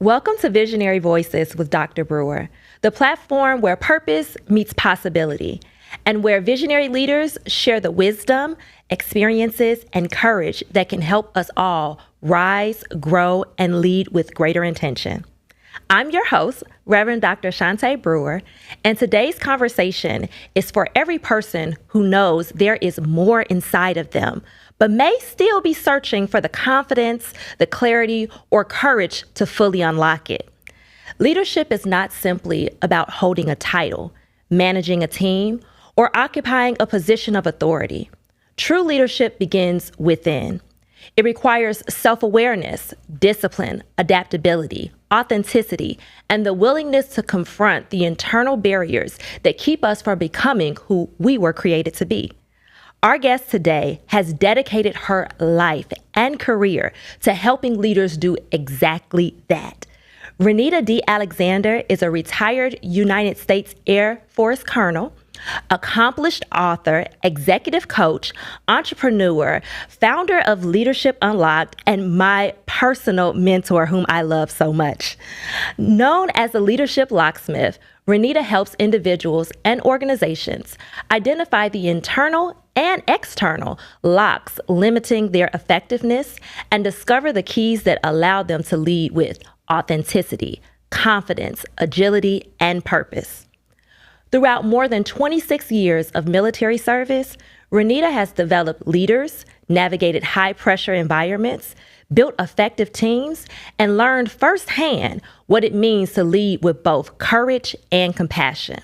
Welcome to Visionary Voices with Dr. Brewer, the platform where purpose meets possibility and where visionary leaders share the wisdom, experiences, and courage that can help us all rise, grow, and lead with greater intention. I'm your host, Reverend Dr. Shaunté Brewer, and today's conversation is for every person who knows there is more inside of them, but may still be searching for the confidence, the clarity, or courage to fully unlock it. Leadership is not simply about holding a title, managing a team, or occupying a position of authority. True leadership begins within. It requires self-awareness, discipline, adaptability, authenticity, and the willingness to confront the internal barriers that keep us from becoming who we were created to be. Our guest today has dedicated her life and career to helping leaders do exactly that. Renita D. Alexander is a retired United States Air Force colonel, accomplished author, executive coach, entrepreneur, founder of Leadership Unlocked, and my personal mentor, whom I love so much. Known as the Leadership Locksmith, Renita helps individuals and organizations identify the internal and external locks limiting their effectiveness and discover the keys that allow them to lead with authenticity, confidence, agility, and purpose. Throughout more than 26 years of military service, Renita has developed leaders, navigated high-pressure environments, built effective teams, and learned firsthand what it means to lead with both courage and compassion.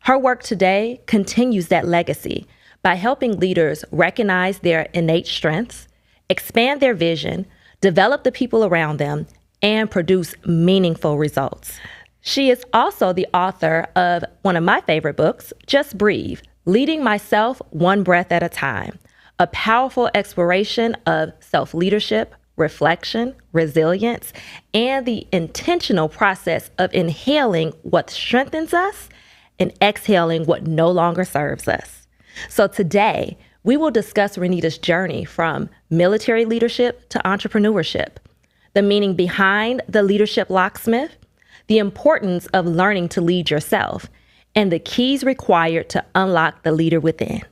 Her work today continues that legacy by helping leaders recognize their innate strengths, expand their vision, develop the people around them, and produce meaningful results. She is also the author of one of my favorite books, Just Breathe, Leading Myself One Breath at a Time, a powerful exploration of self-leadership, reflection, resilience, and the intentional process of inhaling what strengthens us and exhaling what no longer serves us. So today, we will discuss Renita's journey from military leadership to entrepreneurship, the meaning behind the Leadership Locksmith, the importance of learning to lead yourself, and the keys required to unlock the leader within.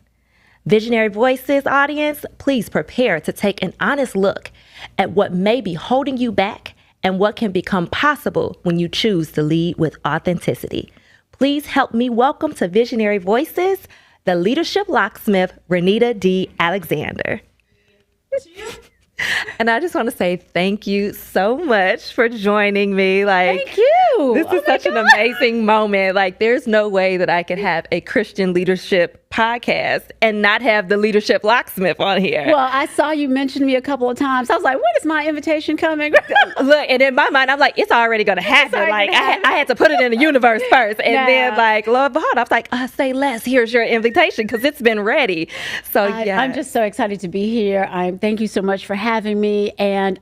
Visionary Voices audience, please prepare to take an honest look at what may be holding you back and what can become possible when you choose to lead with authenticity. Please help me welcome to Visionary Voices, the Leadership Locksmith, Renita D. Alexander. And I just want to say thank you so much for joining me. Thank you. This is such an amazing moment. There's no way that I could have a Christian leadership podcast and not have the Leadership Locksmith on here. Well, I saw you mention me a couple of times. I was like, when is my invitation coming? Look, and in my mind, I'm like, it's already going to happen. I had to put it in the universe first. And then, lo and behold, I was like, say less. Here's your invitation because it's been ready. So, yeah. I'm just so excited to be here. Thank you so much for having me. And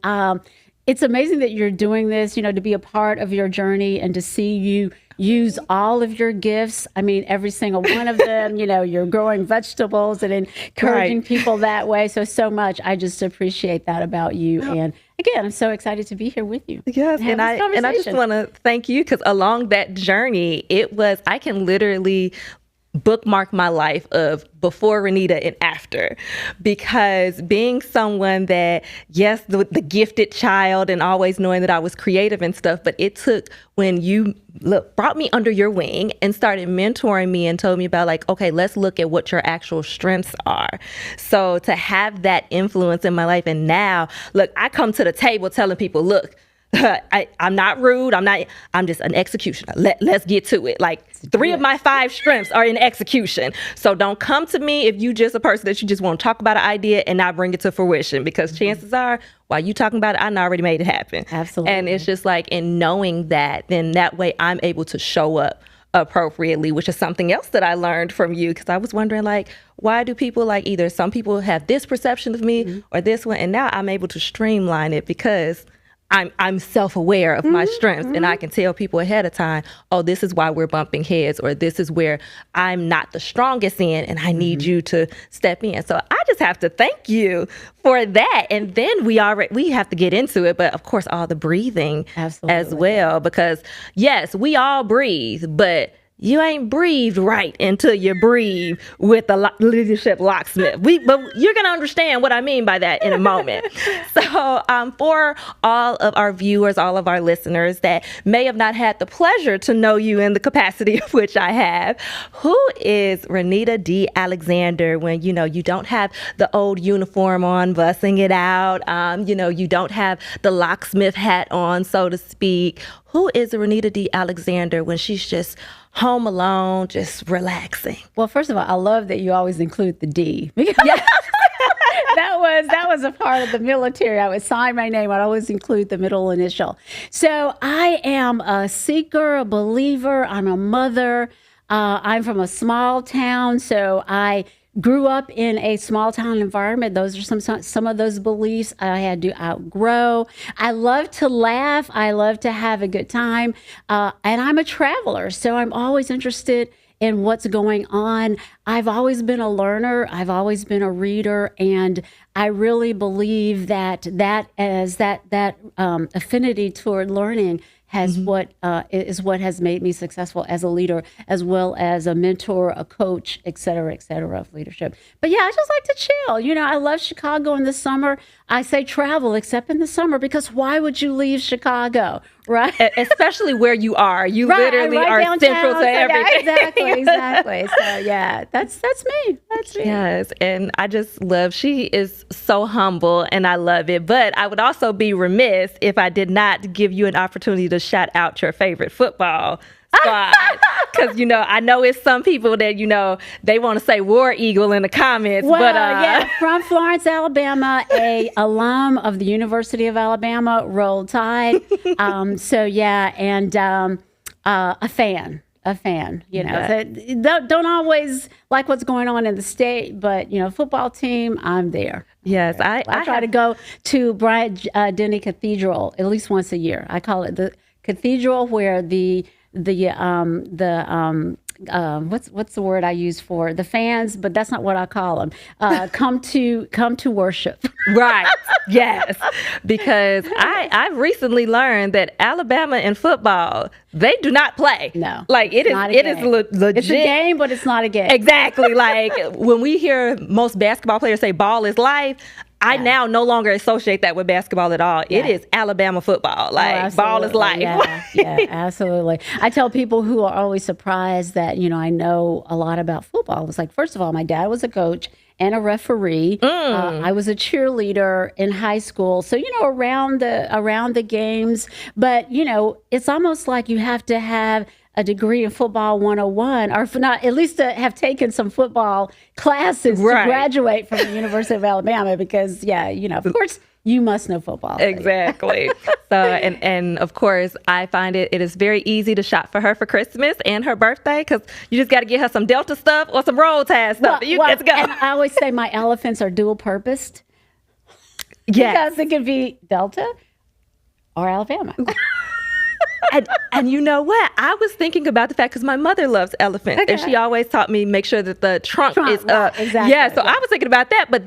it's amazing that you're doing this, to be a part of your journey and to see you use all of your gifts. I mean, every single one of them, you're growing vegetables and encouraging people that way. So much. I just appreciate that about you. And again, I'm so excited to be here with you. Yes. And I just want to thank you because along that journey, I can literally bookmark my life of before Renita and after, because being someone that, yes, the gifted child and always knowing that I was creative and stuff, but it took when you brought me under your wing and started mentoring me and told me about okay, let's look at what your actual strengths are. So to have that influence in my life, and now I come to the table telling people, look, I'm not rude. I'm just an executioner. Let's get to it. 3 of my 5 strengths are in execution. So don't come to me if you just a person that you just want to talk about an idea and not bring it to fruition, because chances are while you talking about it, I already made it happen. Absolutely. And it's just in knowing that, then that way I'm able to show up appropriately, which is something else that I learned from you, because I was wondering why do people either some people have this perception of me or this one, and now I'm able to streamline it because I'm self-aware of my strengths, and I can tell people ahead of time, oh, this is why we're bumping heads, or this is where I'm not the strongest in, and I need you to step in. So I just have to thank you for that. And then we have to get into it, but of course, all the breathing as well, because yes, we all breathe, but you ain't breathed right until you breathe with the leadership locksmith. But you're going to understand what I mean by that in a moment. So for all of our viewers, all of our listeners that may have not had the pleasure to know you in the capacity of which I have, who is Renita D. Alexander when, you don't have the old uniform on, bussing it out, you don't have the locksmith hat on, so to speak. Who is Renita D. Alexander when she's just home alone, just relaxing? Well, first of all, I love that you always include the D. Because that was a part of the military. I would sign my name. I'd always include the middle initial. So I am a seeker, a believer. I'm a mother. I'm from a small town, so I grew up in a small town environment. Those are some of those beliefs I had to outgrow. I love to laugh. I love to have a good time. And I'm a traveler, so I'm always interested in what's going on. I've always been a learner. I've always been a reader, and I really believe that affinity toward learning is what has made me successful as a leader, as well as a mentor, a coach, et cetera, of leadership. But yeah, I just like to chill. I love Chicago in the summer. I say travel, except in the summer, because why would you leave Chicago, right? Especially where you are. You literally are downtown, central to everything. Yeah, exactly. So yeah, that's me. That's me. Yes, and I just love, she is so humble, and I love it. But I would also be remiss if I did not give you an opportunity to shout out your favorite football squad. Because, I know it's some people that, they want to say War Eagle in the comments. Well, but yeah, from Florence, Alabama, a alum of the University of Alabama, Roll Tide. So yeah, and a fan. Yeah. So don't always like what's going on in the state, but football team, I'm there. Yes, I try to go to Bryant Denny Cathedral at least once a year. I call it the cathedral where what's the word I use for the fans, but that's not what I call them. Come to worship. Right. Yes. Because I've recently learned that Alabama in football, they do not play. No. Like it is legit. It's a game, but it's not a game. Exactly. Like when we hear most basketball players say ball is life, I now no longer associate that with basketball at all. Yeah. It is Alabama football. Like ball is life. Yeah, absolutely. I tell people who are always surprised that, I know a lot about football. It's like, first of all, my dad was a coach and a referee. I was a cheerleader in high school. So, around the games, but, it's almost like you have to have a degree in football 101, or for not at least to have taken some football classes to graduate from the University of Alabama, because of course you must know football. Exactly. So and of course I find it is very easy to shop for her for Christmas and her birthday, because you just got to get her some Delta stuff or some Roll Tide stuff. Let's go. And I always say my elephants are dual purposed. Yes. Because it could be Delta or Alabama. And you know what? I was thinking about the fact, because my mother loves elephants, and she always taught me make sure that the trunk is up. Exactly. Yeah, so I was thinking about that, but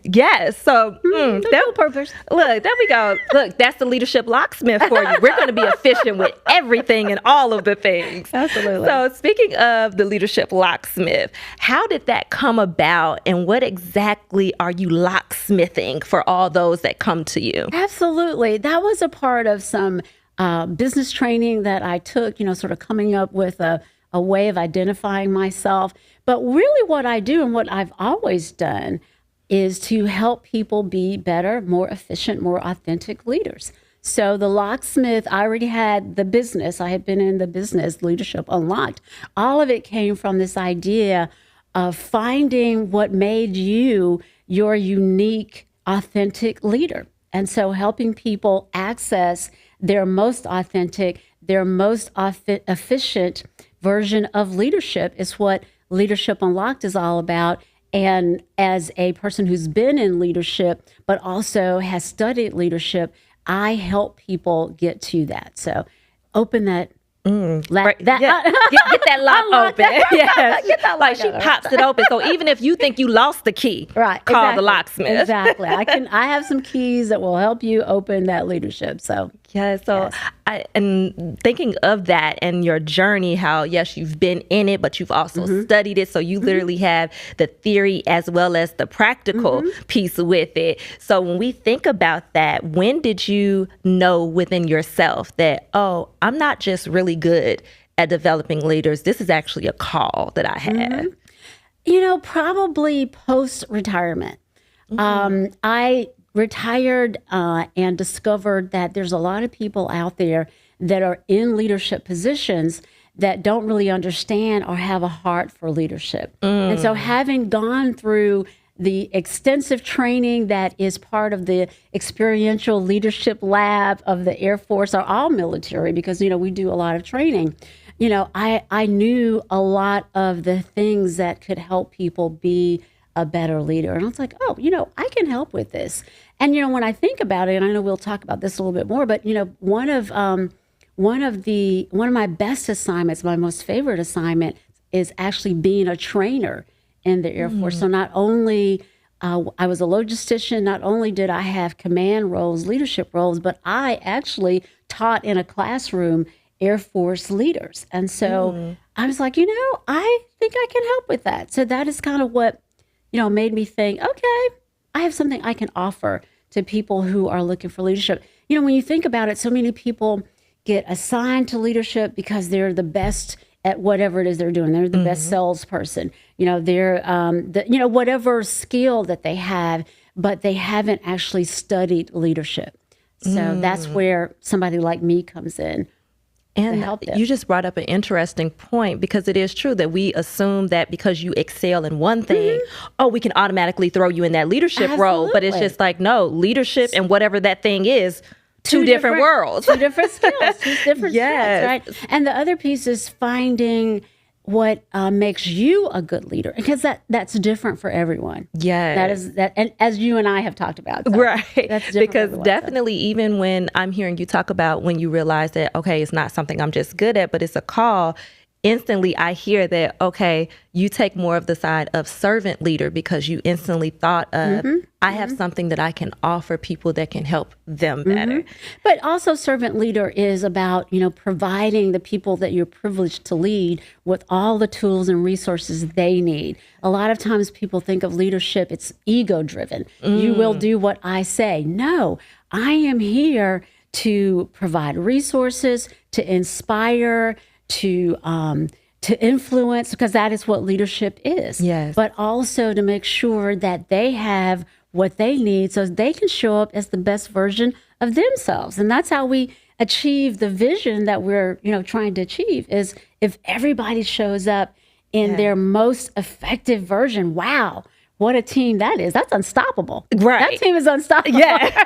yes. So that purpose. Look, there we go. Look, that's the leadership locksmith for you. We're going to be efficient with everything and all of the things. Absolutely. So speaking of the leadership locksmith, how did that come about, and what exactly are you locksmithing for all those that come to you? Absolutely. That was a part of some business training that I took, sort of coming up with a way of identifying myself. But really what I do, and what I've always done, is to help people be better, more efficient, more authentic leaders. So the locksmith, I already had the business. I had been in the business, Leadership Unlocked. All of it came from this idea of finding what made you your unique, authentic leader. And so helping people access their most authentic, their most efficient version of leadership is what Leadership Unlocked is all about. And as a person who's been in leadership, but also has studied leadership, I help people get to that. So open that. Get that lock open. Yes. Get that lock she pops it open. So even if you think you lost the key, call the locksmith. Exactly. I have some keys that will help you open that leadership. So yes. And thinking of that and your journey, how yes, you've been in it, but you've also studied it. So you literally have the theory as well as the practical piece with it. So when we think about that, when did you know within yourself that, oh, I'm not just really good at developing leaders. This is actually a call that I have. Probably post-retirement. I retired and discovered that there's a lot of people out there that are in leadership positions that don't really understand or have a heart for leadership. And so having gone through the extensive training that is part of the experiential leadership lab of the Air Force or all military, because, we do a lot of training, I knew a lot of the things that could help people be a better leader. And I was like, oh, I can help with this. And, when I think about it, and I know we'll talk about this a little bit more, but, one of my best assignments, my most favorite assignment is actually being a trainer in the Air Force. So not only I was a logistician, not only did I have command roles, leadership roles, but I actually taught in a classroom Air Force leaders. And so I was like, I think I can help with that. So that is kind of what, made me think, okay, I have something I can offer to people who are looking for leadership. When you think about it, so many people get assigned to leadership because they're the best at whatever it is they're doing. They're the best salesperson. They're whatever skill that they have, but they haven't actually studied leadership. So that's where somebody like me comes in. And you just brought up an interesting point, because it is true that we assume that because you excel in one thing, we can automatically throw you in that leadership role. But it's just like, no, leadership and whatever that thing is, two different worlds. Two different skills. Two different skills, right? And the other piece is finding what makes you a good leader, because that's different for everyone. That, and as you and I have talked about, so right? That's because definitely, even when I'm hearing you talk about when you realize that, okay, it's not something I'm just good at, but it's a call. Instantly, I hear that, okay, you take more of the side of servant leader, because you instantly thought of, I have something that I can offer people that can help them better. But also servant leader is about, providing the people that you're privileged to lead with all the tools and resources they need. A lot of times people think of leadership, it's ego driven. You will do what I say. No, I am here to provide resources, to inspire, to influence, because that is what leadership is. Yes. But also to make sure that they have what they need so they can show up as the best version of themselves. And that's how we achieve the vision that we're, trying to achieve, is if everybody shows up in their most effective version. Wow. What a team that is. That's unstoppable. Right. That team is unstoppable. Yeah.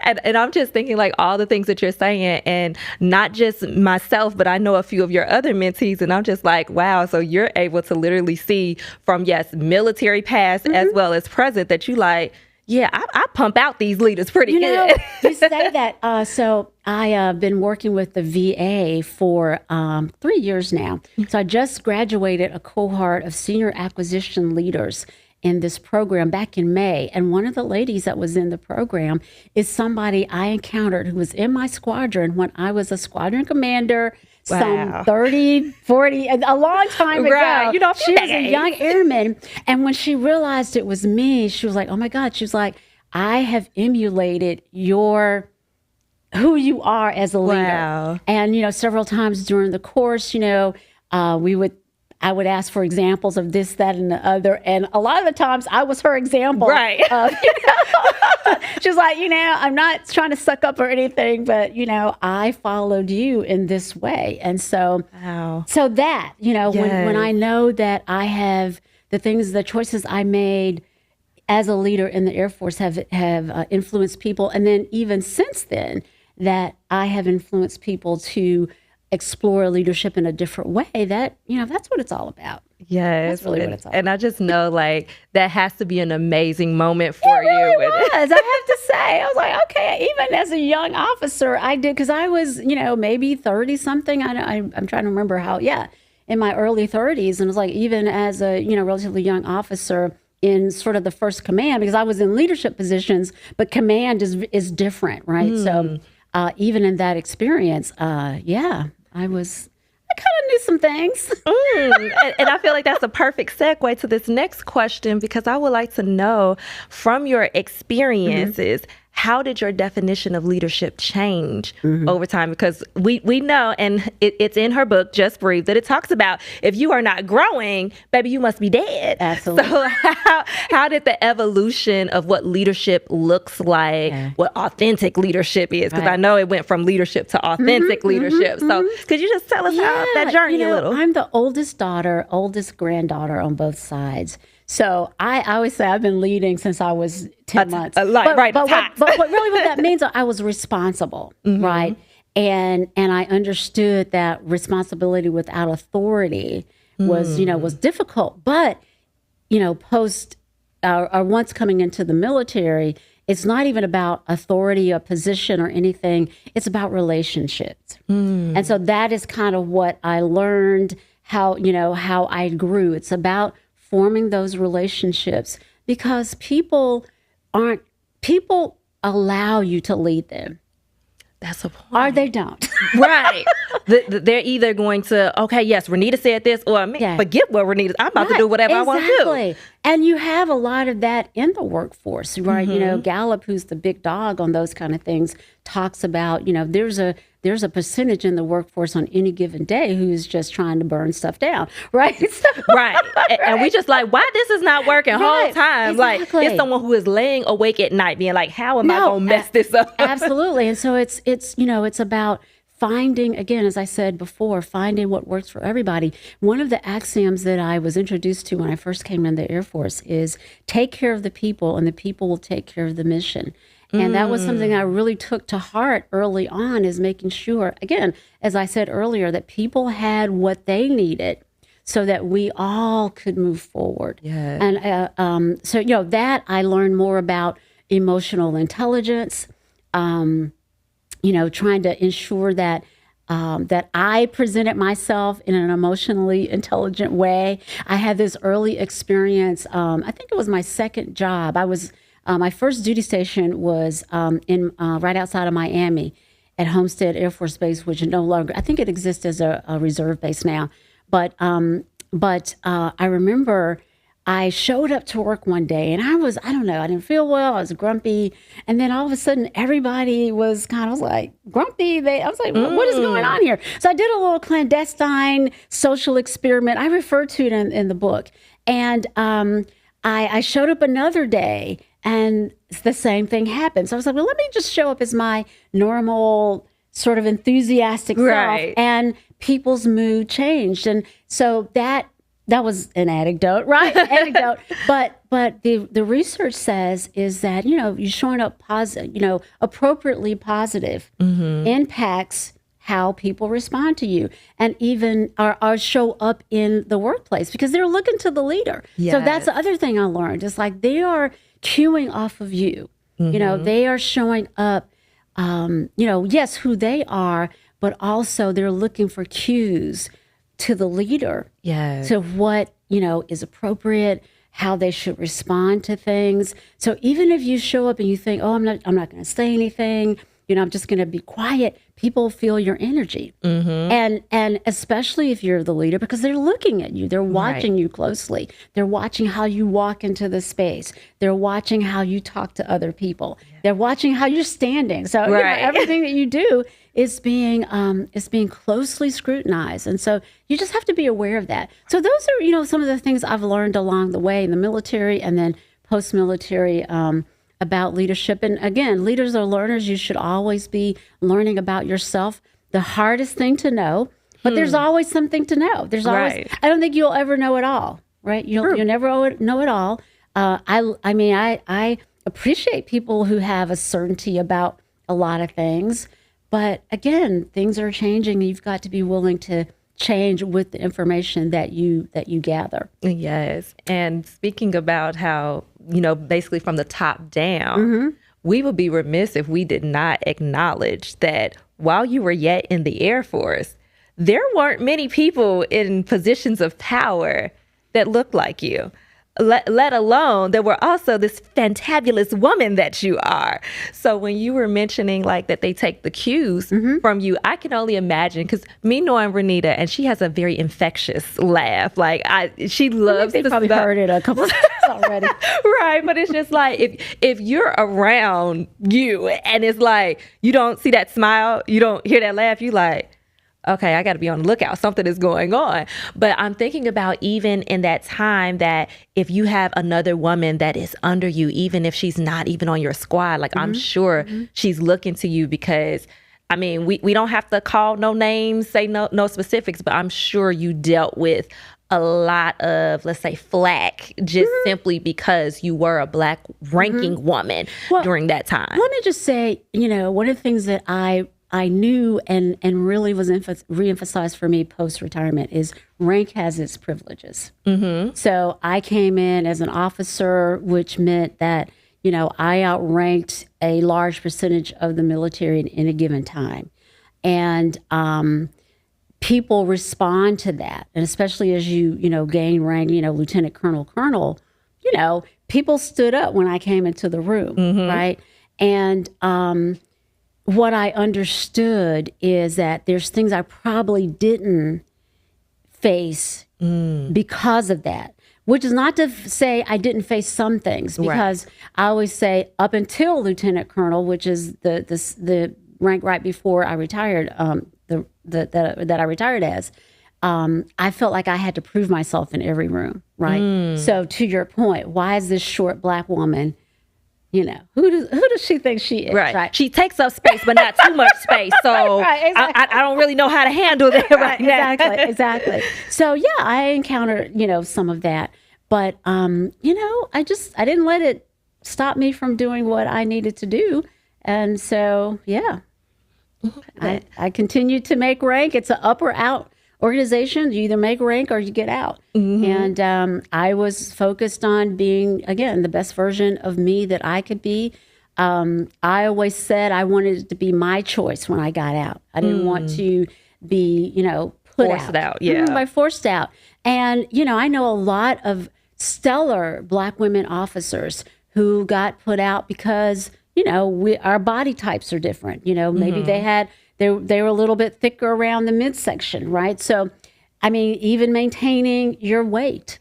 and I'm just thinking like all the things that you're saying, and not just myself, but I know a few of your other mentees, and I'm just like, wow. So you're able to literally see from, military past as well as present, that you like, yeah, I pump out these leaders pretty good. You say that. So I have been working with the VA for 3 years now. So I just graduated a cohort of senior acquisition leaders in this program back in May. And one of the ladies that was in the program is somebody I encountered who was in my squadron when I was a squadron commander, some 30, 40, a long time ago. Right. She was a young airman. And when she realized it was me, she was like, oh my God. She was like, I have emulated who you are as a leader. Wow. And, several times during the course, I would ask for examples of this, that, and the other. And a lot of the times I was her example. Right. She was like, I'm not trying to suck up or anything, but, I followed you in this way. And so, so that, when I know that I have the choices I made as a leader in the Air Force have influenced people. And then even since then, that I have influenced people to explore leadership in a different way, that, that's what it's all about. Yes. That's really what it's all And I just know like that has to be an amazing moment for It really you. was. I have to say, I was like, okay, even as a young officer, I did, because I was, maybe 30 something. I'm trying to remember how, in my early 30s. And it was like, even as a, relatively young officer in sort of the first command, because I was in leadership positions, but command is different, right? So even in that experience, I kind of knew some things. And I feel like that's a perfect segue to this next question, because I would like to know from your experiences, how did your definition of leadership change over time? Because we know, and it's in her book, Just Breathe, that it talks about if you are not growing, baby, you must be dead. Absolutely. So how did the evolution of what leadership looks like, what authentic leadership is? Because I know it went from leadership to authentic leadership. So could you just tell us how that journey a little? I'm the oldest daughter, oldest granddaughter on both sides. So I always say I've been leading since I was 10 months. But what that means, I was responsible, right? And I understood that responsibility without authority was difficult. But, post or once coming into the military, it's not even about authority or position or anything. It's about relationships. And so that is kind of what I learned, how I grew. It's about forming those relationships, because people allow you to lead them. That's a point. Or they don't. Right. They're either going to, okay, yes, Renita said this, or forget what Renita, I'm about to do whatever I want to do. And you have a lot of that in the workforce, right? Gallup, who's the big dog on those kind of things, talks about, there's a percentage in the workforce on any given day who's just trying to burn stuff down, right? Right. And we just like, why this is not working whole time? Exactly. Like, it's someone who is laying awake at night being like, how am I going to mess this up? Absolutely. And so it's about finding, again, as I said before, finding what works for everybody. One of the axioms that I was introduced to when I first came in the Air Force is take care of the people and the people will take care of the mission. And that was something I really took to heart early on, is making sure, again, as I said earlier, that people had what they needed so that we all could move forward. Yeah. And so that I learned more about emotional intelligence, trying to ensure that that I presented myself in an emotionally intelligent way. I had this early experience. I think it was my second job. My first duty station was in right outside of Miami at Homestead Air Force Base, which no longer, I think it exists as a reserve base now. But I remember I showed up to work one day and I don't know, I didn't feel well. I was grumpy. And then all of a sudden everybody was kind of like grumpy. I was like, what is going on here? So I did a little clandestine social experiment. I refer to it in the book. And I showed up another day and the same thing happened. So I was like, well, let me just show up as my normal sort of enthusiastic self. And people's mood changed. And so that was an anecdote, right? But the research says is that, you showing up positive, appropriately positive impacts how people respond to you, and even or show up in the workplace, because they're looking to the leader. Yes. So that's the other thing I learned. It's like they are cueing off of you. They are showing up, yes, who they are, but also they're looking for cues to the leader. To what, is appropriate, how they should respond to things. So even if you show up and you think, oh, I'm not going to say anything, I'm just going to be quiet, people feel your energy. And especially if you're the leader, because they're looking at you, they're watching you closely. They're watching how you walk into the space. They're watching how you talk to other people. They're watching how you're standing. So everything that you do is being closely scrutinized. And so you just have to be aware of that. So those are, some of the things I've learned along the way in the military and then post-military, about leadership. And again, leaders are learners. You should always be learning about yourself. The hardest thing to know, but there's always something to know. There's always, I don't think you'll ever know it all, right? You'll never know it all. I appreciate people who have a certainty about a lot of things, but again, things are changing. You've got to be willing to change with the information that you gather. Yes. And speaking about how, basically from the top down, we would be remiss if we did not acknowledge that while you were yet in the Air Force, there weren't many people in positions of power that looked like you. Let alone there were also this fantabulous woman that you are. So when you were mentioning like that they take the cues from you, I can only imagine, because me knowing Renita, and she has a very infectious laugh. Like she loves. They probably heard it a couple of times already. Right, but it's just like if you're around you and it's like you don't see that smile, you don't hear that laugh, you like, okay, I got to be on the lookout. Something is going on. But I'm thinking about even in that time that if you have another woman that is under you, even if she's not even on your squad, like I'm sure she's looking to you because, I mean, we don't have to call no names, say no specifics, but I'm sure you dealt with a lot of, let's say, flack just simply because you were a Black ranking woman during that time. Let me just say, one of the things that I knew and really was reemphasized for me post-retirement is rank has its privileges. So I came in as an officer, which meant that, I outranked a large percentage of the military in a given time. And people respond to that. And especially as you gain rank, lieutenant colonel, people stood up when I came into the room, right? And what I understood is that there's things I probably didn't face because of that, which is not to say I didn't face some things, because I always say up until lieutenant colonel, which is the rank right before I retired, that I retired as, I felt like I had to prove myself in every room, right? So to your point, why is this short Black woman? Who does she think she is? Right. She takes up space, but not too much space. So exactly. I don't really know how to handle that right now. Exactly. So yeah, I encountered, some of that, but I didn't let it stop me from doing what I needed to do. And so, yeah, I continued to make rank. It's an up or out organization. You either make rank or you get out. And I was focused on being, again, the best version of me that I could be. I always said I wanted it to be my choice when I got out. I didn't want to be, forced out. Yeah. Forced out. And, I know a lot of stellar Black women officers who got put out because, our body types are different. Maybe they were a little bit thicker around the midsection, right? So, I mean, even maintaining your weight,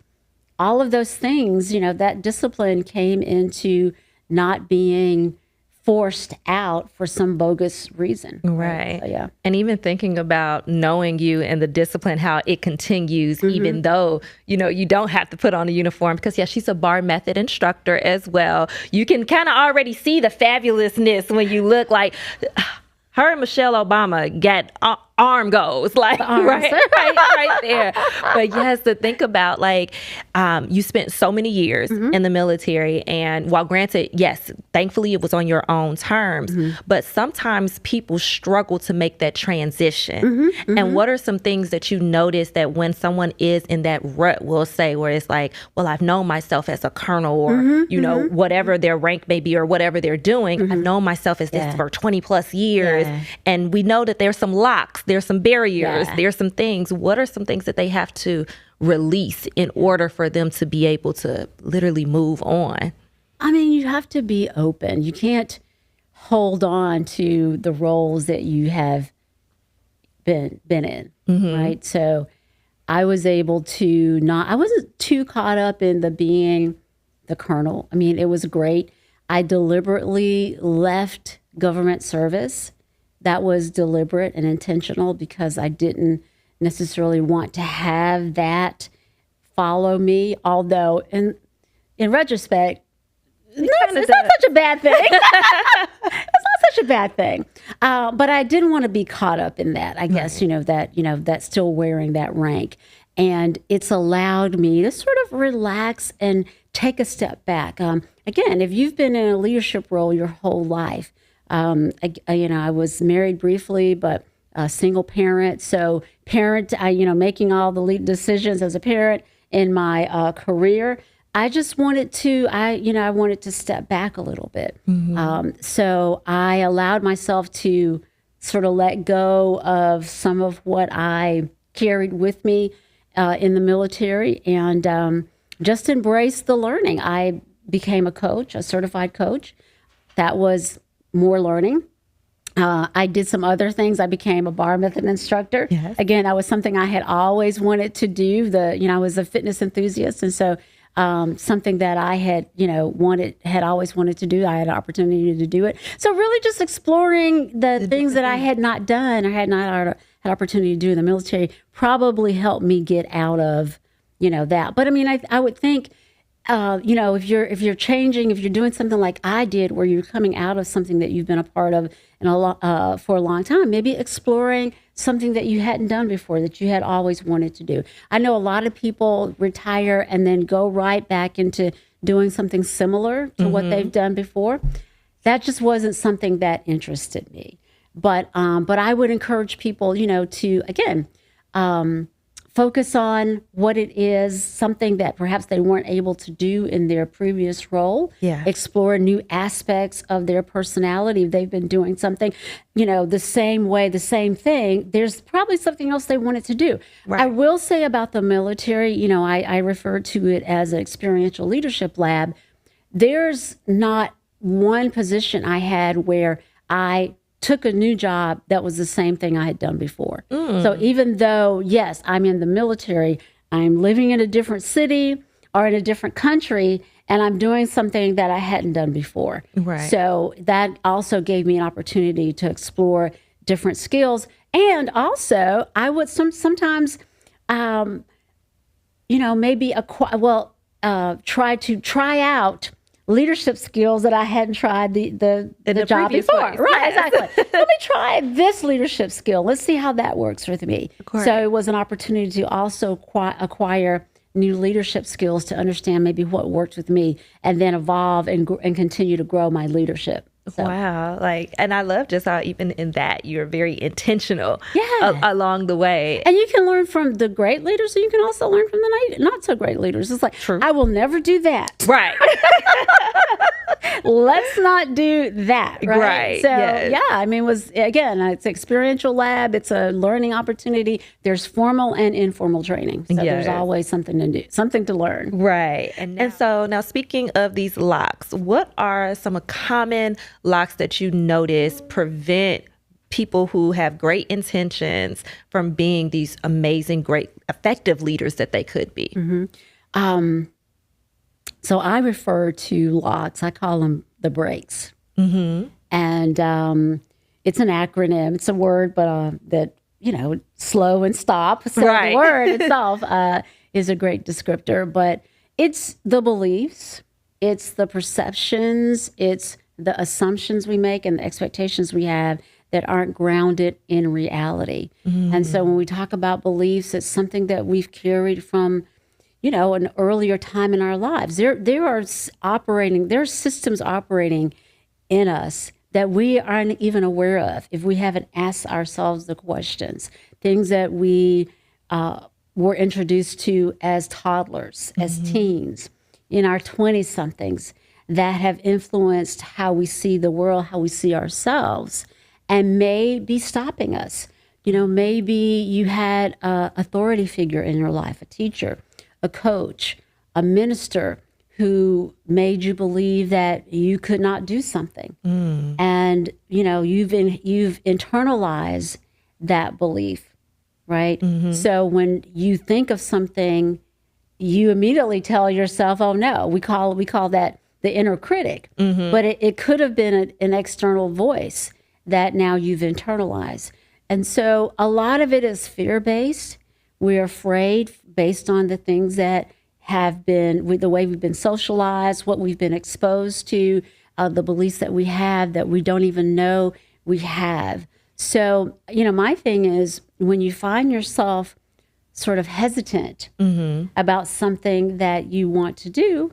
all of those things, that discipline came into not being forced out for some bogus reason. Right. So, yeah. And even thinking about knowing you and the discipline, how it continues, even though, you don't have to put on a uniform, because she's a bar method instructor as well. You can kind of already see the fabulousness when you look like her and Michelle Obama get arm goes, like right there. But yes, to think about, like, you spent so many years in the military, and while granted, yes, thankfully it was on your own terms, but sometimes people struggle to make that transition. And what are some things that you notice that when someone is in that rut, will say, where it's like, well, I've known myself as a colonel, or whatever their rank may be, or whatever they're doing, I've known myself as this for 20 plus years, and we know that there's some locks, there's some barriers, there's some things. What are some things that they have to release in order for them to be able to literally move on? I mean, you have to be open. You can't hold on to the roles that you have been in, right? So I was able to I wasn't too caught up in being the colonel. I mean, it was great. I deliberately left government service. That was deliberate and intentional, because I didn't necessarily want to have that follow me. Although in retrospect, it's not such a bad thing. It's not such a bad thing. But I didn't want to be caught up in that, I guess, that still wearing that rank. And it's allowed me to sort of relax and take a step back. Again, if you've been in a leadership role your whole life, I was married briefly, but a single parent. So making all the lead decisions as a parent in my career. I just wanted to, I wanted to step back a little bit. So I allowed myself to sort of let go of some of what I carried with me in the military and just embrace the learning. I became a coach, a certified coach. That was more learning. I did some other things. I became a bar method instructor. Yes. Again, that was something I had always wanted to do. I was a fitness enthusiast. And so something that I had, had always wanted to do. I had an opportunity to do it. So really just exploring the things that I had not done or had not had opportunity to do in the military probably helped me get out of, that. But I mean, I would think, if you're changing, if you're doing something like I did, where you're coming out of something that you've been a part of for a long time, maybe exploring something that you hadn't done before that you had always wanted to do. I know a lot of people retire and then go right back into doing something similar to what they've done before. That just wasn't something that interested me. But I would encourage people, to again. Focus on what it is, something that perhaps they weren't able to do in their previous role. Yeah. Explore new aspects of their personality. If they've been doing something, the same way, the same thing, there's probably something else they wanted to do. Right. I will say about the military, I refer to it as an experiential leadership lab. There's not one position I had where I took a new job that was the same thing I had done before. So even though, yes, I'm in the military, I'm living in a different city or in a different country, and I'm doing something that I hadn't done before. Right. So that also gave me an opportunity to explore different skills. And also, I would sometimes, try out leadership skills that I hadn't tried the job before. Place. Right, Yes. exactly. Let me try this leadership skill. Let's see how that works with me. So it was an opportunity to also acquire new leadership skills to understand maybe what worked with me and then evolve and continue to grow my leadership. So. Wow. And I love just how even in that you're very intentional Yeah. along the way. And you can learn from the great leaders, and you can also learn from the not so great leaders. It's like, True. I will never do that. Right. Let's not do that. Right. Right, So, yes. it's an experiential lab. It's a learning opportunity. There's formal and informal training. So Yes. there's always something to do, something to learn. Right. And so now speaking of these locks, what are some common locks that you notice prevent people who have great intentions from being these amazing, great, effective leaders that they could be? So I refer to locks, I call them the brakes. And it's an acronym, it's a word, but that, slow and stop. So Right. the word itself is a great descriptor, but it's the beliefs, it's the perceptions, it's the assumptions we make and the expectations we have that aren't grounded in reality. And so when we talk about beliefs, it's something that we've carried from an earlier time in our lives. There are systems operating in us that we aren't even aware of if we haven't asked ourselves the questions. Things that we were introduced to as toddlers, as teens, in our 20-somethings that have influenced how we see the world, how we see ourselves, and may be stopping us. Maybe you had an authority figure in your life, a teacher, a coach, a minister who made you believe that you could not do something. And, you've internalized that belief, right? So when you think of something, you immediately tell yourself, oh no, we call that the inner critic, but it could have been an external voice that now you've internalized. And so a lot of it is fear-based. We're afraid based on the things that have been, the way we've been socialized, what we've been exposed to, the beliefs that we have that we don't even know we have. So, my thing is when you find yourself sort of hesitant about something that you want to do,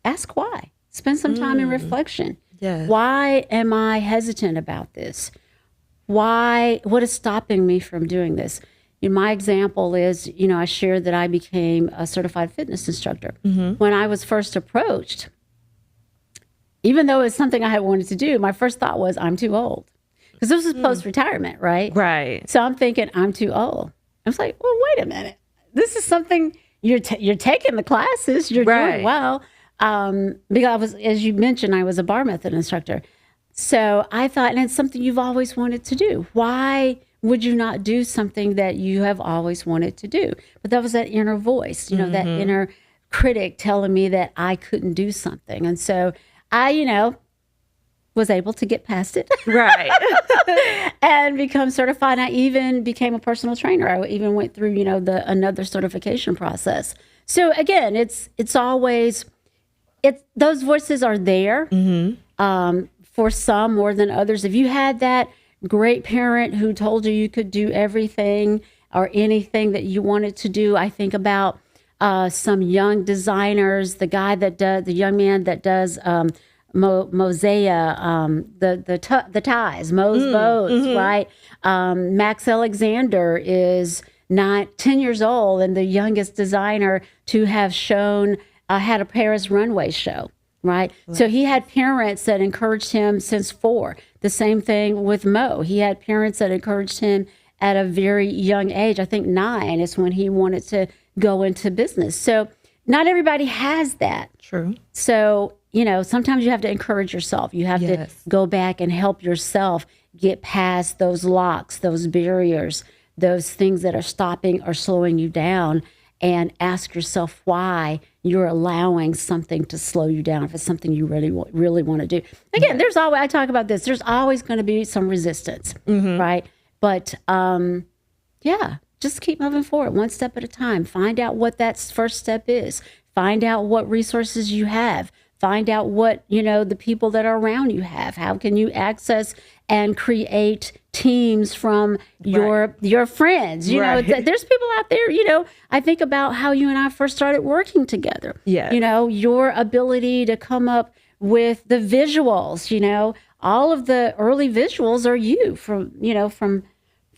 ask why. Spend some time in reflection. Yes. Why am I hesitant about this? what is stopping me from doing this? My example is, I shared that I became a certified fitness instructor. When I was first approached, even though it's something I had wanted to do, my first thought was, I'm too old. Because this was post-retirement, right? Right. So I'm thinking, I'm too old. I was like, well, wait a minute. This is something you're taking the classes. You're doing well. Because as you mentioned, I was a bar method instructor. So I thought, and it's something you've always wanted to do. Why would you not do something that you have always wanted to do? But that was that inner voice, that inner critic telling me that I couldn't do something. And so I, was able to get past it. Right. And become certified. I even became a personal trainer. I even went through, another certification process. So again, it's always, those voices are there. For some more than others. If you had that great parent who told you could do everything or anything that you wanted to do, I think about some young designers, the young man that does Mosea, the ties, Mo's boats, right? Max Alexander is 10 years old and the youngest designer to have had a Paris runway show. Right. So he had parents that encouraged him since 4. The same thing with Mo. He had parents that encouraged him at a very young age. I think 9 is when he wanted to go into business. So not everybody has that. True. So, sometimes you have to encourage yourself. You have to go back and help yourself get past those locks, those barriers, those things that are stopping or slowing you down, and ask yourself why you're allowing something to slow you down if it's something you really want to do. Again, there's always, I talk about this, there's always going to be some resistance, right? But just keep moving forward one step at a time. Find out what that first step is. Find out what resources you have. Find out what, the people that are around you have. How can you access and create teams from your friends? There's people out there, I think about how you and I first started working together. Yeah. Your ability to come up with the visuals, all of the early visuals are you from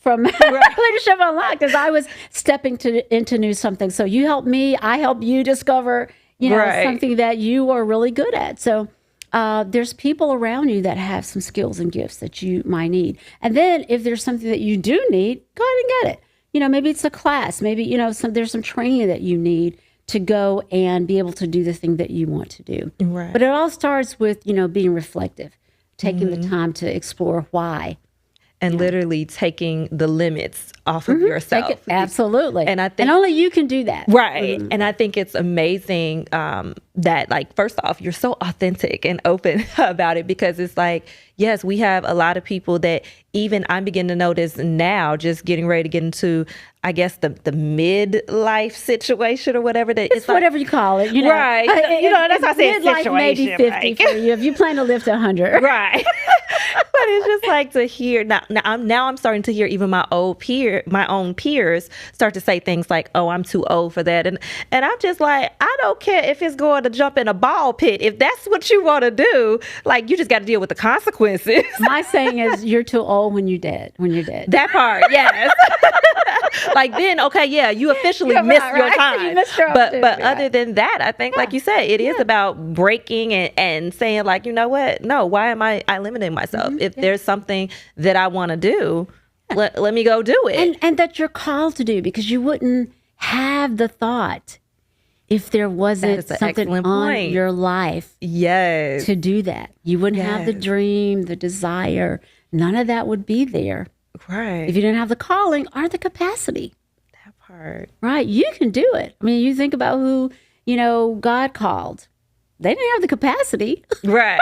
Leadership Unlocked, as I was stepping into new something. So you help me, I help you discover something that you are really good at. So there's people around you that have some skills and gifts that you might need. And then if there's something that you do need, go ahead and get it. Maybe it's a class. Maybe, there's some training that you need to go and be able to do the thing that you want to do. Right. But it all starts with, being reflective, taking the time to explore why. And literally taking the limits off of yourself. Absolutely. And I think, and only you can do that. Right. And I think it's amazing that, like, first off, you're so authentic and open about it, because it's like, yes, we have a lot of people that even I'm beginning to notice now, just getting ready to get into, I guess, the midlife situation or whatever. That it's whatever you call it. Right. That's why I say situation. Maybe 50 for you if you plan to live to 100. Right. But it's just like to hear now I'm starting to hear even my own peers start to say things like, oh, I'm too old for that. And I'm just like, I don't care if it's going to jump in a ball pit. If that's what you want to do, like, you just got to deal with the consequences. My saying is, you're too old when you're dead. That part, yes. Like, then, okay, yeah, you officially missed your time. You missed your but other than that, I think, like you said, it is about breaking and saying, like, you know what? No, why am I limiting myself? If there's something that I want to do, let me go do it. And that you're called to do, because you wouldn't have the thought if there wasn't something on your life to do that. You wouldn't have the dream, the desire. None of that would be there. Right. If you didn't have the calling or the capacity. That part. Right. You can do it. I mean, you think about who, God called. They didn't have the capacity. Right.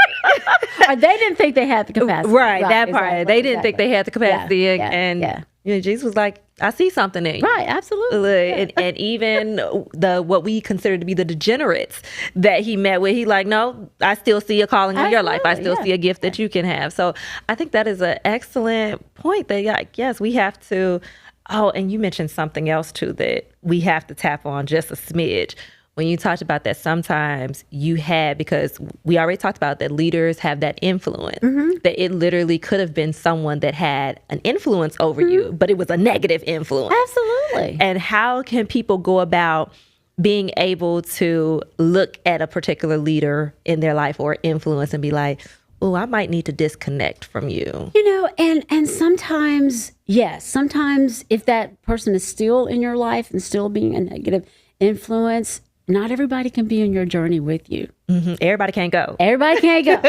Or they didn't think they had the capacity. Right. That part. Exactly, they didn't think they had the capacity. And Jesus was like, I see something in you. Right. Absolutely. And even what we consider to be the degenerates that he met with, he like, no, I still see a calling in your life. I still see a gift that you can have. So I think that is an excellent point that, yes, we have to. Oh, and you mentioned something else too that we have to tap on just a smidge. when you talked about that, sometimes you had, because we already talked about that leaders have that influence, that it literally could have been someone that had an influence over you, but it was a negative influence. Absolutely. And how can people go about being able to look at a particular leader in their life or influence and be like, oh, I might need to disconnect from you? And sometimes, yes, sometimes if that person is still in your life and still being a negative influence, not everybody can be on your journey with you. Everybody can't go. Everybody can't go.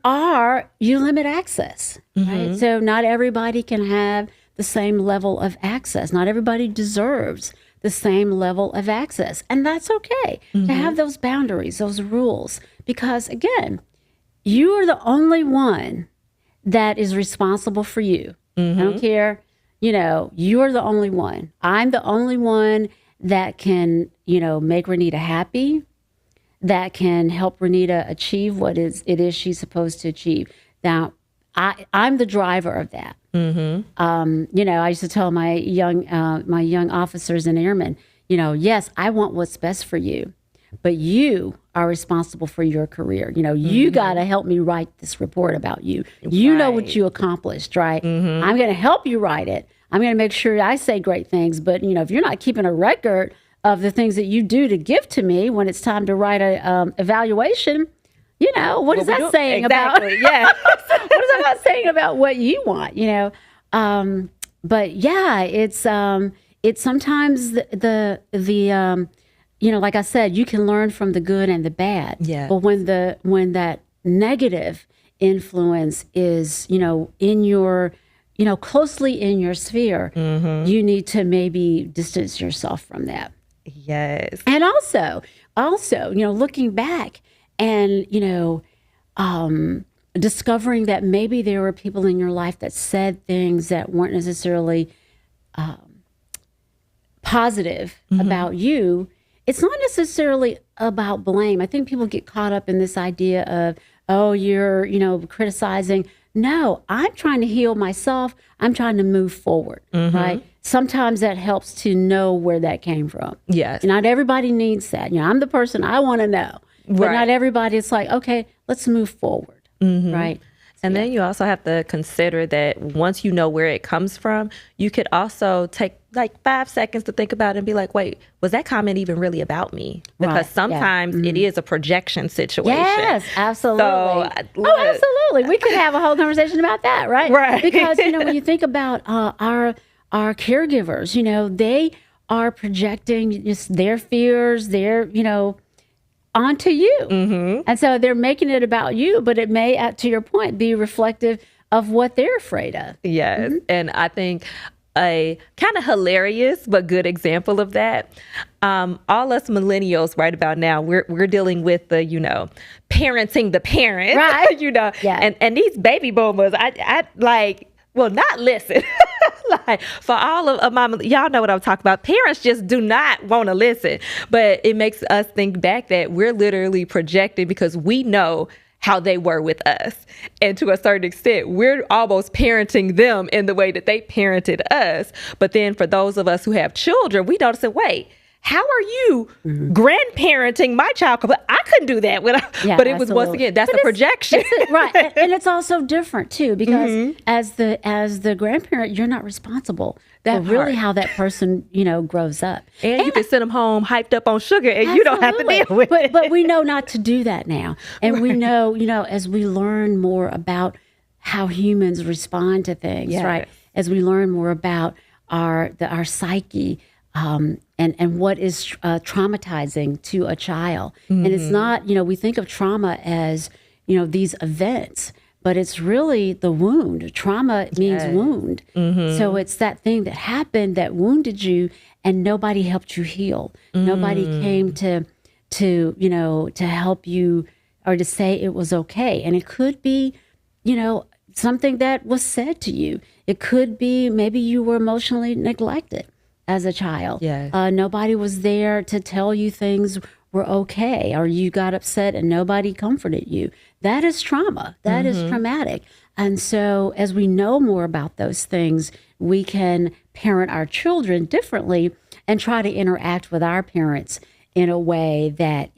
Or you limit access, right? So not everybody can have the same level of access. Not everybody deserves the same level of access. And that's okay to have those boundaries, those rules, because again, you are the only one that is responsible for you. I don't care, you are the only one. I'm the only one that can, make Renita happy, that can help Renita achieve what it is she's supposed to achieve. Now, I'm the driver of that. I used to tell my young officers and airmen, yes, I want what's best for you, but you are responsible for your career. You got to help me write this report about you. You know what you accomplished, right? I'm going to help you write it. I'm going to make sure I say great things, but if you're not keeping a record of the things that you do to give to me when it's time to write a evaluation, what is that saying about? Yeah. What is that saying about what you want? But yeah, it's sometimes the like I said, you can learn from the good and the bad. Yeah. But when that negative influence is in your closely in your sphere, you need to maybe distance yourself from that. Yes. And also, looking back and, discovering that maybe there were people in your life that said things that weren't necessarily positive about you. It's not necessarily about blame. I think people get caught up in this idea of, oh, you're, criticizing. No, I'm trying to heal myself. I'm trying to move forward, right? Sometimes that helps to know where that came from. Yes. Not everybody needs that. I'm the person I want to know. But not everybody, it's like, okay, let's move forward, right? And then you also have to consider that once you know where it comes from, you could also take like 5 seconds to think about it and be like, wait, was that comment even really about me? Because sometimes it is a projection situation. Yes, absolutely. So, absolutely. We could have a whole conversation about that, right? Right. Because, when you think about our caregivers, they are projecting just their fears, their, onto you. And so they're making it about you, but it may, to your point, be reflective of what they're afraid of. Yes. And I think a kind of hilarious but good example of that, all us millennials right about now, we're dealing with the, parenting the parent, right? Yeah. And these baby boomers, I like, well, not listen. Like, for all of my, y'all know what I'm talking about. Parents just do not want to listen. But it makes us think back that we're literally projecting because we know how they were with us. And to a certain extent, we're almost parenting them in the way that they parented us. But then for those of us who have children, we notice that, wait, how are you grandparenting my child? But I couldn't do that. But it was, once again, that's a projection. Right. And it's also different, too, because as the grandparent, you're not responsible for really how that person, grows up. And you can send them home hyped up on sugar and you don't have to deal with it. But we know not to do that now. And we know, as we learn more about how humans respond to things, right? As we learn more about our psyche, and what is traumatizing to a child. And it's not, we think of trauma as, these events, but it's really the wound. Trauma means wound. So it's that thing that happened that wounded you and nobody helped you heal. Nobody came to help you or to say it was okay. And it could be, something that was said to you. It could be maybe you were emotionally neglected as a child. Yes. Nobody was there to tell you things were okay, or you got upset and nobody comforted you. That is trauma. That is traumatic. And so as we know more about those things, we can parent our children differently and try to interact with our parents in a way that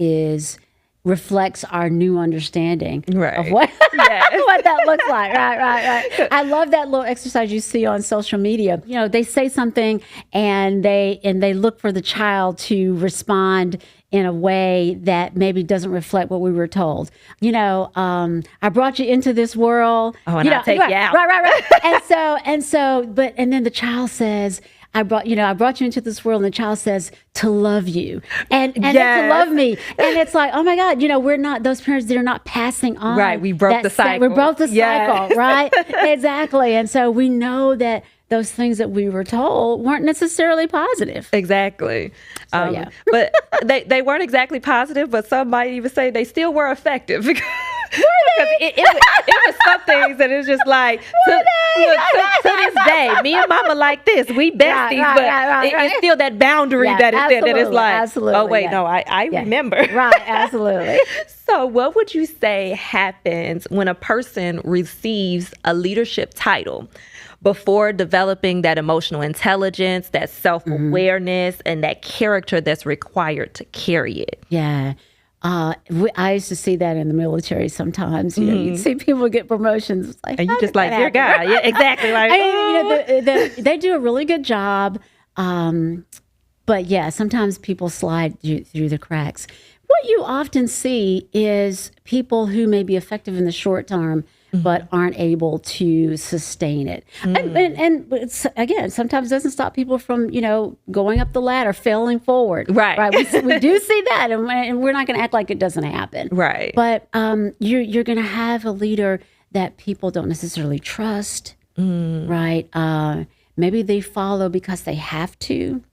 reflects our new understanding of what, what that looks like. Right. I love that little exercise you see on social media. You know, they say something and they look for the child to respond in a way that maybe doesn't reflect what we were told. You know, I brought you into this world. Oh, and I'll take you out. Right. And then the child says, I brought you into this world, and the child says to love you and to love me. And it's like, oh my God, you know, we're not, those parents, they're not passing on. Right. We broke the cycle. We broke the cycle, right? Exactly. And so we know that those things that we were told weren't necessarily positive. Exactly. But they weren't exactly positive, but some might even say they still were effective. Because it was some things that it's just like, to this day, me and mama like this, we besties, but it's still that boundary that is like, oh wait, no, I remember. Right, absolutely. So what would you say happens when a person receives a leadership title before developing that emotional intelligence, that self-awareness, and that character that's required to carry it? Yeah. I used to see that in the military sometimes. You know, you'd see people get promotions. It's like, and you just like, dear God. Yeah, exactly. Like, they do a really good job. But yeah, sometimes people slide through the cracks. What you often see is people who may be effective in the short term, but aren't able to sustain it. And it's, again, sometimes doesn't stop people from, you know, going up the ladder, failing forward. Right. We do see that, and we're not going to act like it doesn't happen. Right. But you're going to have a leader that people don't necessarily trust. Right. Maybe they follow because they have to.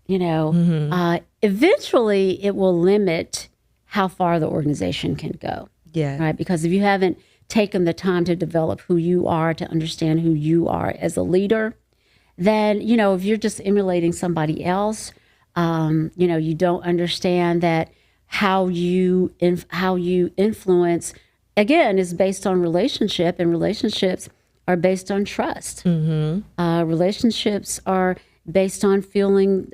You know, eventually it will limit how far the organization can go. Yeah. Right. Because if you haven't taken the time to develop who you are, to understand who you are as a leader, then, you know, if you're just emulating somebody else, you know, you don't understand that how you influence, again, is based on relationship, and relationships are based on trust. Relationships are based on feeling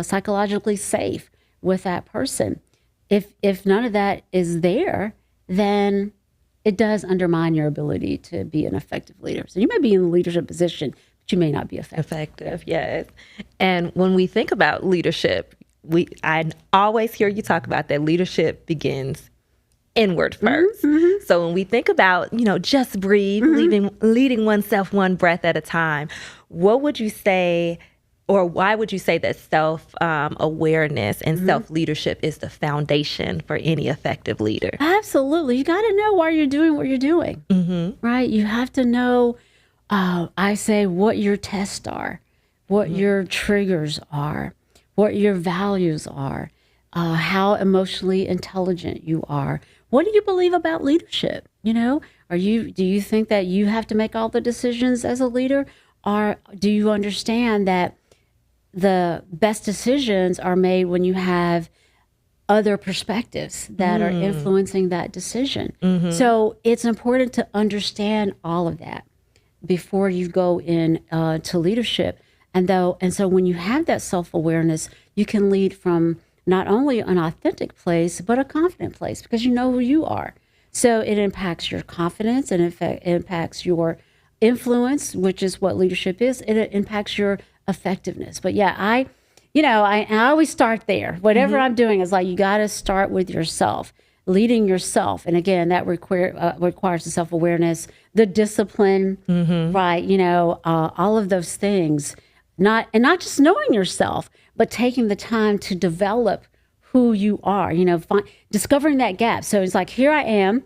psychologically safe with that person. If none of that is there, then it does undermine your ability to be an effective leader. So you may be in a leadership position, but you may not be effective. Yes. And when we think about leadership, I always hear you talk about that leadership begins inward first. So when we think about, you know, just breathe, leading oneself one breath at a time, what would you say, or why would you say that self-awareness and self-leadership is the foundation for any effective leader? Absolutely. You got to know why you're doing what you're doing, right? You have to know, I say, what your tests are, what your triggers are, what your values are, how emotionally intelligent you are. What do you believe about leadership? You know, do you think that you have to make all the decisions as a leader? Or do you understand that the best decisions are made when you have other perspectives that are influencing that decision? So it's important to understand all of that before you go in to leadership. And so when you have that self-awareness, you can lead from not only an authentic place, but a confident place, because you know who you are. So it impacts your confidence, and it impacts your influence, which is what leadership is. It impacts your effectiveness. But yeah, I always start there. Whatever I'm doing is like, you got to start with yourself, leading yourself. And again, that requires the self-awareness, the discipline, right? You know, all of those things, not just knowing yourself, but taking the time to develop who you are, you know, discovering that gap. So it's like, here I am.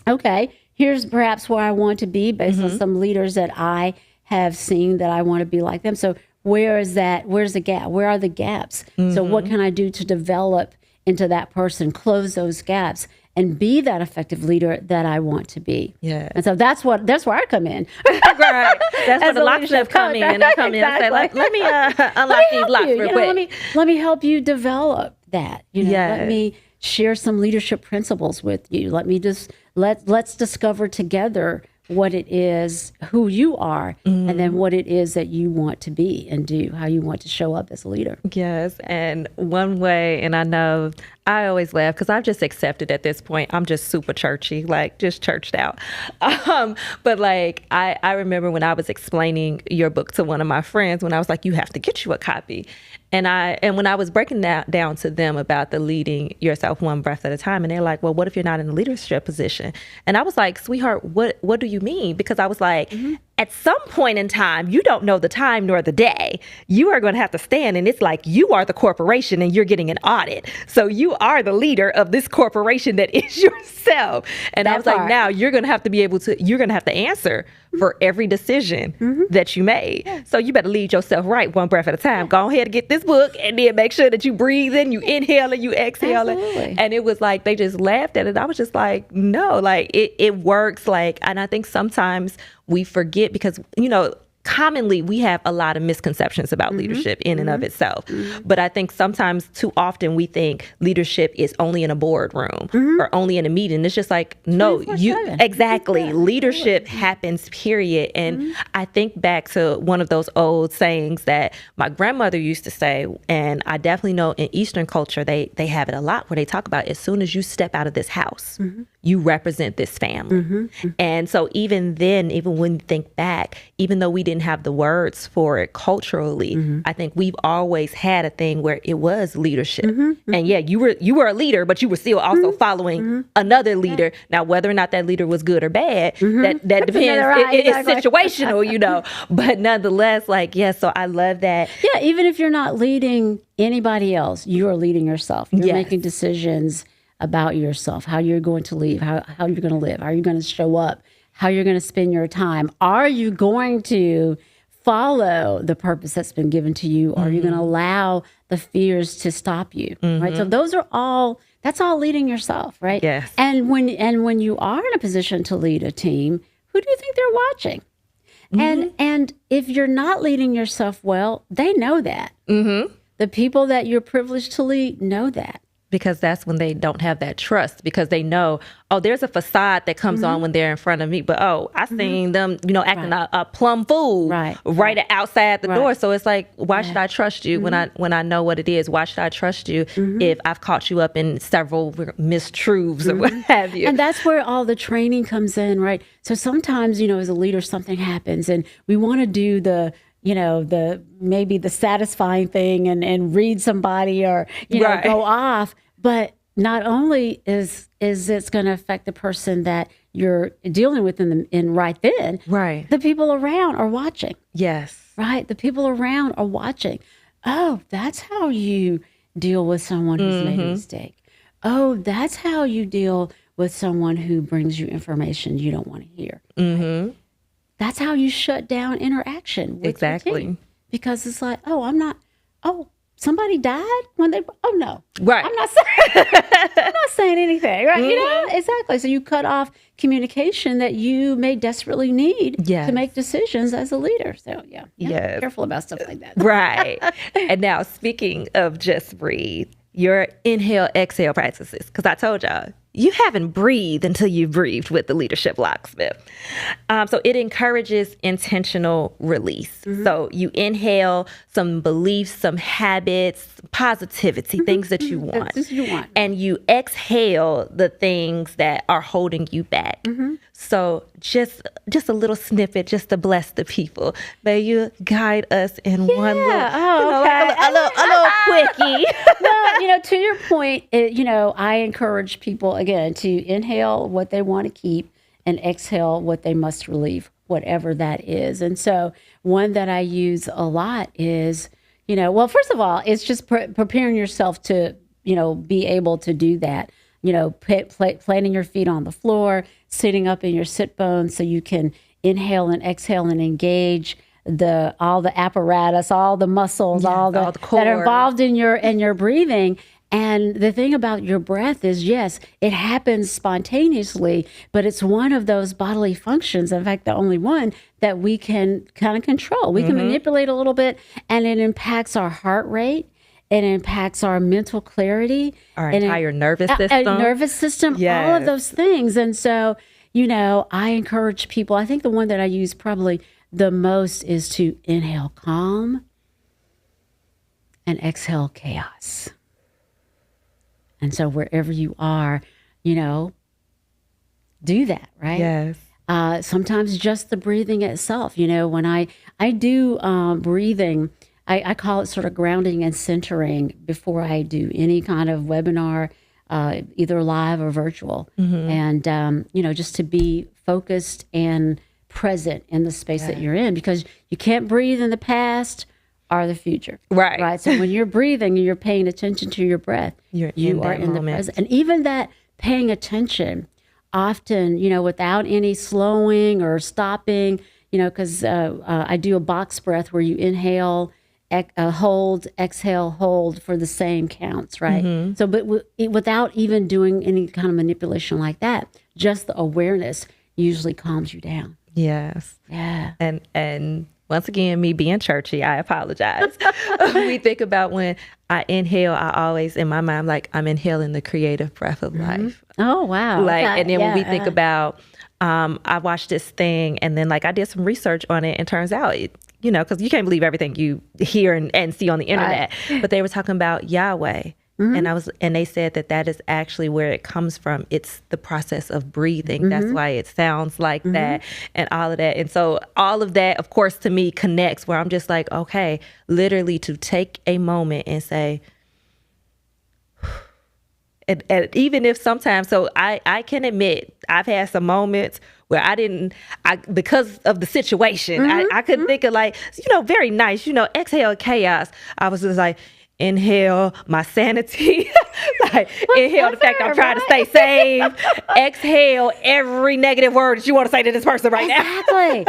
Okay, here's perhaps where I want to be based on some leaders that I have seen that I want to be like them. So where's the gap? Where are the gaps? So what can I do to develop into that person, close those gaps, and be that effective leader that I want to be. Yeah. And so that's where I come in. Right. That's where the a locksmith leadership come coach, in and I come in and say, let me unlock these locks you. real You know, quick. let me help you develop that. You know, Yes. let me share some leadership principles with you. Let me just let's discover together what it is, who you are, and then what it is that you want to be and do, how you want to show up as a leader. Yes. And one way, and I know I always laugh because I've just accepted at this point, I'm just super churchy, like just churched out. But like, I remember when I was explaining your book to one of my friends, when I was like, you have to get you a copy. And when I was breaking that down to them about the leading yourself one breath at a time, and they're like, well, what if you're not in a leadership position? And I was like, sweetheart, what do you mean? Because I was like, at some point in time, you don't know the time nor the day. You are going to have to stand, and it's like you are the corporation and you're getting an audit. So you are the leader of this corporation that is yourself. And I was like, now you're going to have to you're going to have to answer for every decision that you made. Yeah. So you better lead yourself right one breath at a time. Go ahead and get this book and then make sure that you breathe in, you inhale and you exhale. And it was like, they just laughed at it. I was just like, no, like it works. Like, and I think sometimes we forget because, commonly we have a lot of misconceptions about leadership in and of itself. But I think sometimes too often we think leadership is only in a boardroom or only in a meeting. It's just like, no, exactly. Yeah, leadership happens, period. And I think back to one of those old sayings that my grandmother used to say, and I definitely know in Eastern culture, they have it a lot where they talk about as soon as you step out of this house, you represent this family. And so even then, even when you think back, even though we didn't have the words for it culturally, I think we've always had a thing where it was leadership. And yeah, you were a leader, but you were still also following another leader. Now, whether or not that leader was good or bad, that depends. It's situational, but nonetheless, like, yeah, so I love that. Yeah, even if you're not leading anybody else, you are leading yourself. You're making decisions about yourself, how you're going to leave, how you're going to live, how you're going to show up, how you're going to spend your time. Are you going to follow the purpose that's been given to you? Or are you going to allow the fears to stop you? Right. So that's all leading yourself, right? Yes. And when you are in a position to lead a team, who do you think they're watching? And if you're not leading yourself well, they know that. The people that you're privileged to lead know that. Because that's when they don't have that trust, because they know, oh, there's a facade that comes on when they're in front of me. But, I seen them, acting a plum fool right outside the door. So it's like, why should I trust you when I know what it is? Why should I trust you if I've caught you up in several mistruths or what have you? And that's where all the training comes in, right? So sometimes, as a leader, something happens and we want to do maybe the satisfying thing and read somebody or, go off. But not only is it's going to affect the person that you're dealing with in right then, right? The people around are watching. Yes. Right. The people around are watching. Oh, that's how you deal with someone who's made a mistake. Oh, that's how you deal with someone who brings you information you don't want to hear. Right? That's how you shut down interaction with your team. Because it's like, somebody died when they, no. Right. I'm not saying anything, right? Exactly. So you cut off communication that you may desperately need to make decisions as a leader. So be careful about stuff like that. Right. And now speaking of just breathe, your inhale, exhale practices, because I told y'all, you haven't breathed until you've breathed with the Leadership Locksmith. So it encourages intentional release. So you inhale some beliefs, some habits, positivity, things that you want. And you exhale the things that are holding you back. So just a little snippet just to bless the people. May you guide us in one little, a little quickie. Well, to your point, I encourage people, again, to inhale what they want to keep and exhale what they must relieve, whatever that is. And so one that I use a lot is, first of all, it's just preparing yourself to, be able to do that. Planting your feet on the floor, sitting up in your sit bones so you can inhale and exhale and engage all the apparatus, all the muscles, all the core that are involved in your breathing. And the thing about your breath is, yes, it happens spontaneously, but it's one of those bodily functions, in fact, the only one that we can kind of control. We can manipulate a little bit, and it impacts our heart rate. It impacts our mental clarity. Our entire nervous system. Nervous system, all of those things. And so, I encourage people, I think the one that I use probably the most is to inhale calm and exhale chaos. And so wherever you are, do that, right? Yes. Sometimes just the breathing itself, when I do breathing, I call it sort of grounding and centering before I do any kind of webinar, either live or virtual. And, just to be focused and present in the space that you're in, because you can't breathe in the past or the future. Right. So when you're breathing and you're paying attention to your breath, you are in the present. And even that paying attention, often, without any slowing or stopping, because I do a box breath where you inhale, hold, exhale, hold for the same counts, right? So, but without even doing any kind of manipulation like that, just the awareness usually calms you down. Yes. Yeah. And once again, me being churchy, I apologize. We think about when I inhale, I always, in my mind, I'm inhaling the creative breath of life. Oh, wow. And then when we think about, I watched this thing, and then I did some research on it, and turns out, because you can't believe everything you hear and see on the internet, but they were talking about Yahweh. And they said that is actually where it comes from. It's the process of breathing. That's why it sounds like that, and all of that. And so all of that, of course, to me connects, where I'm just okay, literally to take a moment and say, and even if sometimes, so I can admit I've had some moments where because of the situation, I couldn't think of very nice, exhale chaos. I was just inhale my sanity, inhale the fact I'm trying to stay safe, exhale every negative word that you want to say to this person right now. Exactly.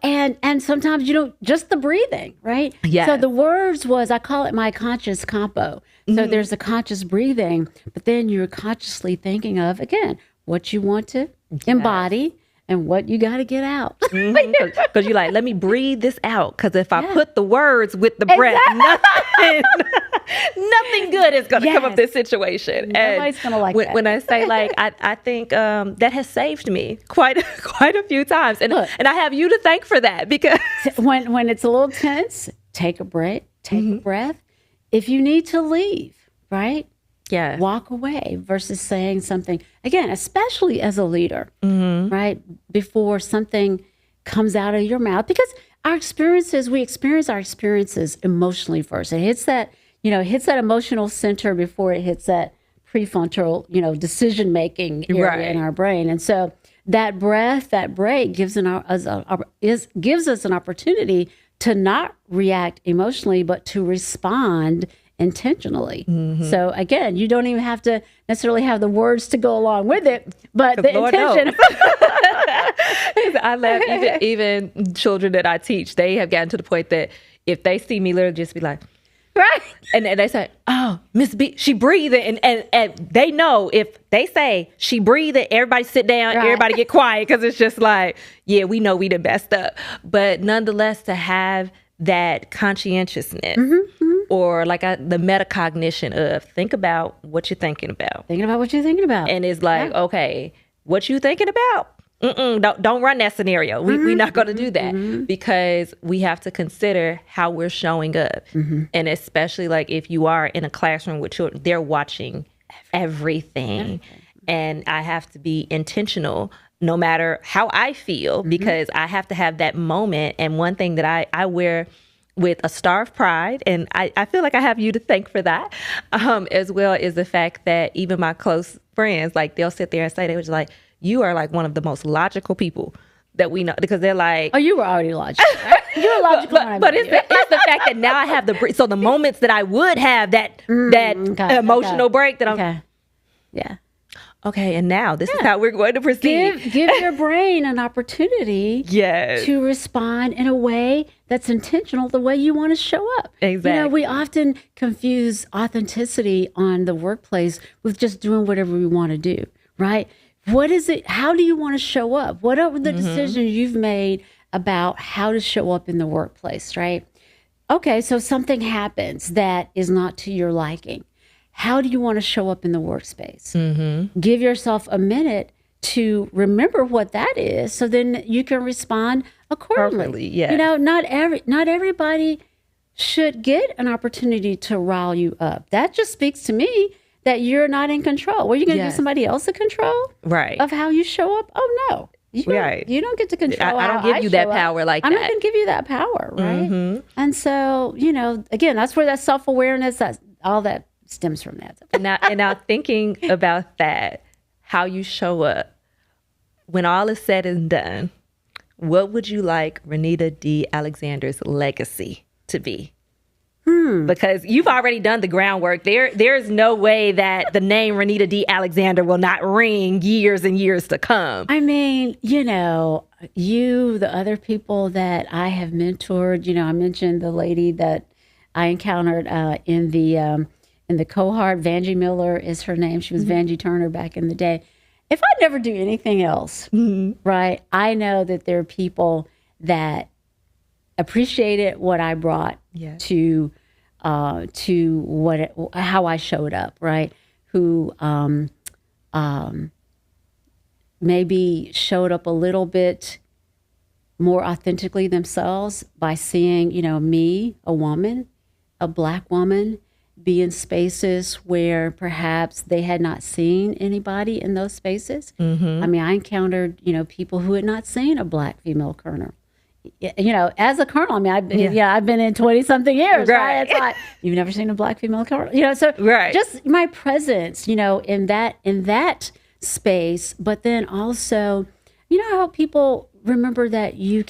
And sometimes, just the breathing, right? Yes. So the words I call it my conscious compo. So there's a conscious breathing, but then you're consciously thinking of, again, what you want to embody and what you got to get out. Because you're let me breathe this out. Because if I put the words with the breath, nothing good is going to come of this situation. Nobody's going to like that. When I say I think that has saved me quite a few times. And I have you to thank for that, because when it's a little tense, take a break, take a breath. If you need to leave, right? Yeah. Walk away versus saying something, again, especially as a leader, right? Before something comes out of your mouth, because we experience our experiences emotionally first. It hits that, hits that emotional center before it hits that prefrontal, decision-making area in our brain. And so that breath, that break gives us an opportunity to not react emotionally, but to respond intentionally. So again, you don't even have to necessarily have the words to go along with it, but the Lord intention. I laugh, even children that I teach, they have gotten to the point that if they see me literally just be right. And they say, oh, Miss B, she breathing. And they know if they say she breathing, everybody sit down, everybody get quiet, because it's just we know we done messed up. But nonetheless, to have that conscientiousness, or the metacognition of think about what you're thinking about. Thinking about what you're thinking about. And it's okay, what you thinking about? Don't run that scenario. We're not going to do that, because we have to consider how we're showing up. And especially if you are in a classroom with children, they're watching everything. And I have to be intentional no matter how I feel, because I have to have that moment. And one thing that I wear with a star of pride, and I feel like I have you to thank for that, as well, is the fact that even my close friends, they'll sit there and say, they was you are one of the most logical people that we know, because they're oh, you were already logical, right? You're logical. but it's the fact that now I have so the moments that I would have that emotional break that I'm, Okay, and now this is how we're going to proceed. Give your brain an opportunity Yes. to respond in a way that's intentional, the way you want to show up. Exactly. We often confuse authenticity on the workplace with just doing whatever we want to do, right? What is it? How do you want to show up? What are the decisions you've made about how to show up in the workplace, right? Okay, so something happens that is not to your liking. How do you want to show up in the workspace? Give yourself a minute to remember what that is, so then you can respond accordingly. Yes. Not everybody should get an opportunity to rile you up. That just speaks to me that you're not in control. Well, you're going to give somebody else the control of how you show up? Oh, no. You don't get to control I don't give you that power like that. I'm not going to give you that power, right? And so, again, that's where that self-awareness, all that stems from that. And now thinking about that, how you show up, when all is said and done, what would you like Renita D. Alexander's legacy to be? Because you've already done the groundwork. There's no way that the name Renita D. Alexander will not ring years and years to come. I mean, the other people that I have mentored, I mentioned the lady that I encountered in the cohort. Vanjie Miller is her name. She was Vanjie Turner back in the day. If I never do anything else, right, I know that there are people that appreciated what I brought to how I showed up, right? Who maybe showed up a little bit more authentically themselves by seeing, me, a woman, a Black woman, be in spaces where perhaps they had not seen anybody in those spaces. I mean, I encountered, people who had not seen a Black female colonel. As a colonel, I mean, I've been in 20 something years, right? It's like, you've never seen a Black female colonel, so just my presence, in that space, but then also, how people remember that you're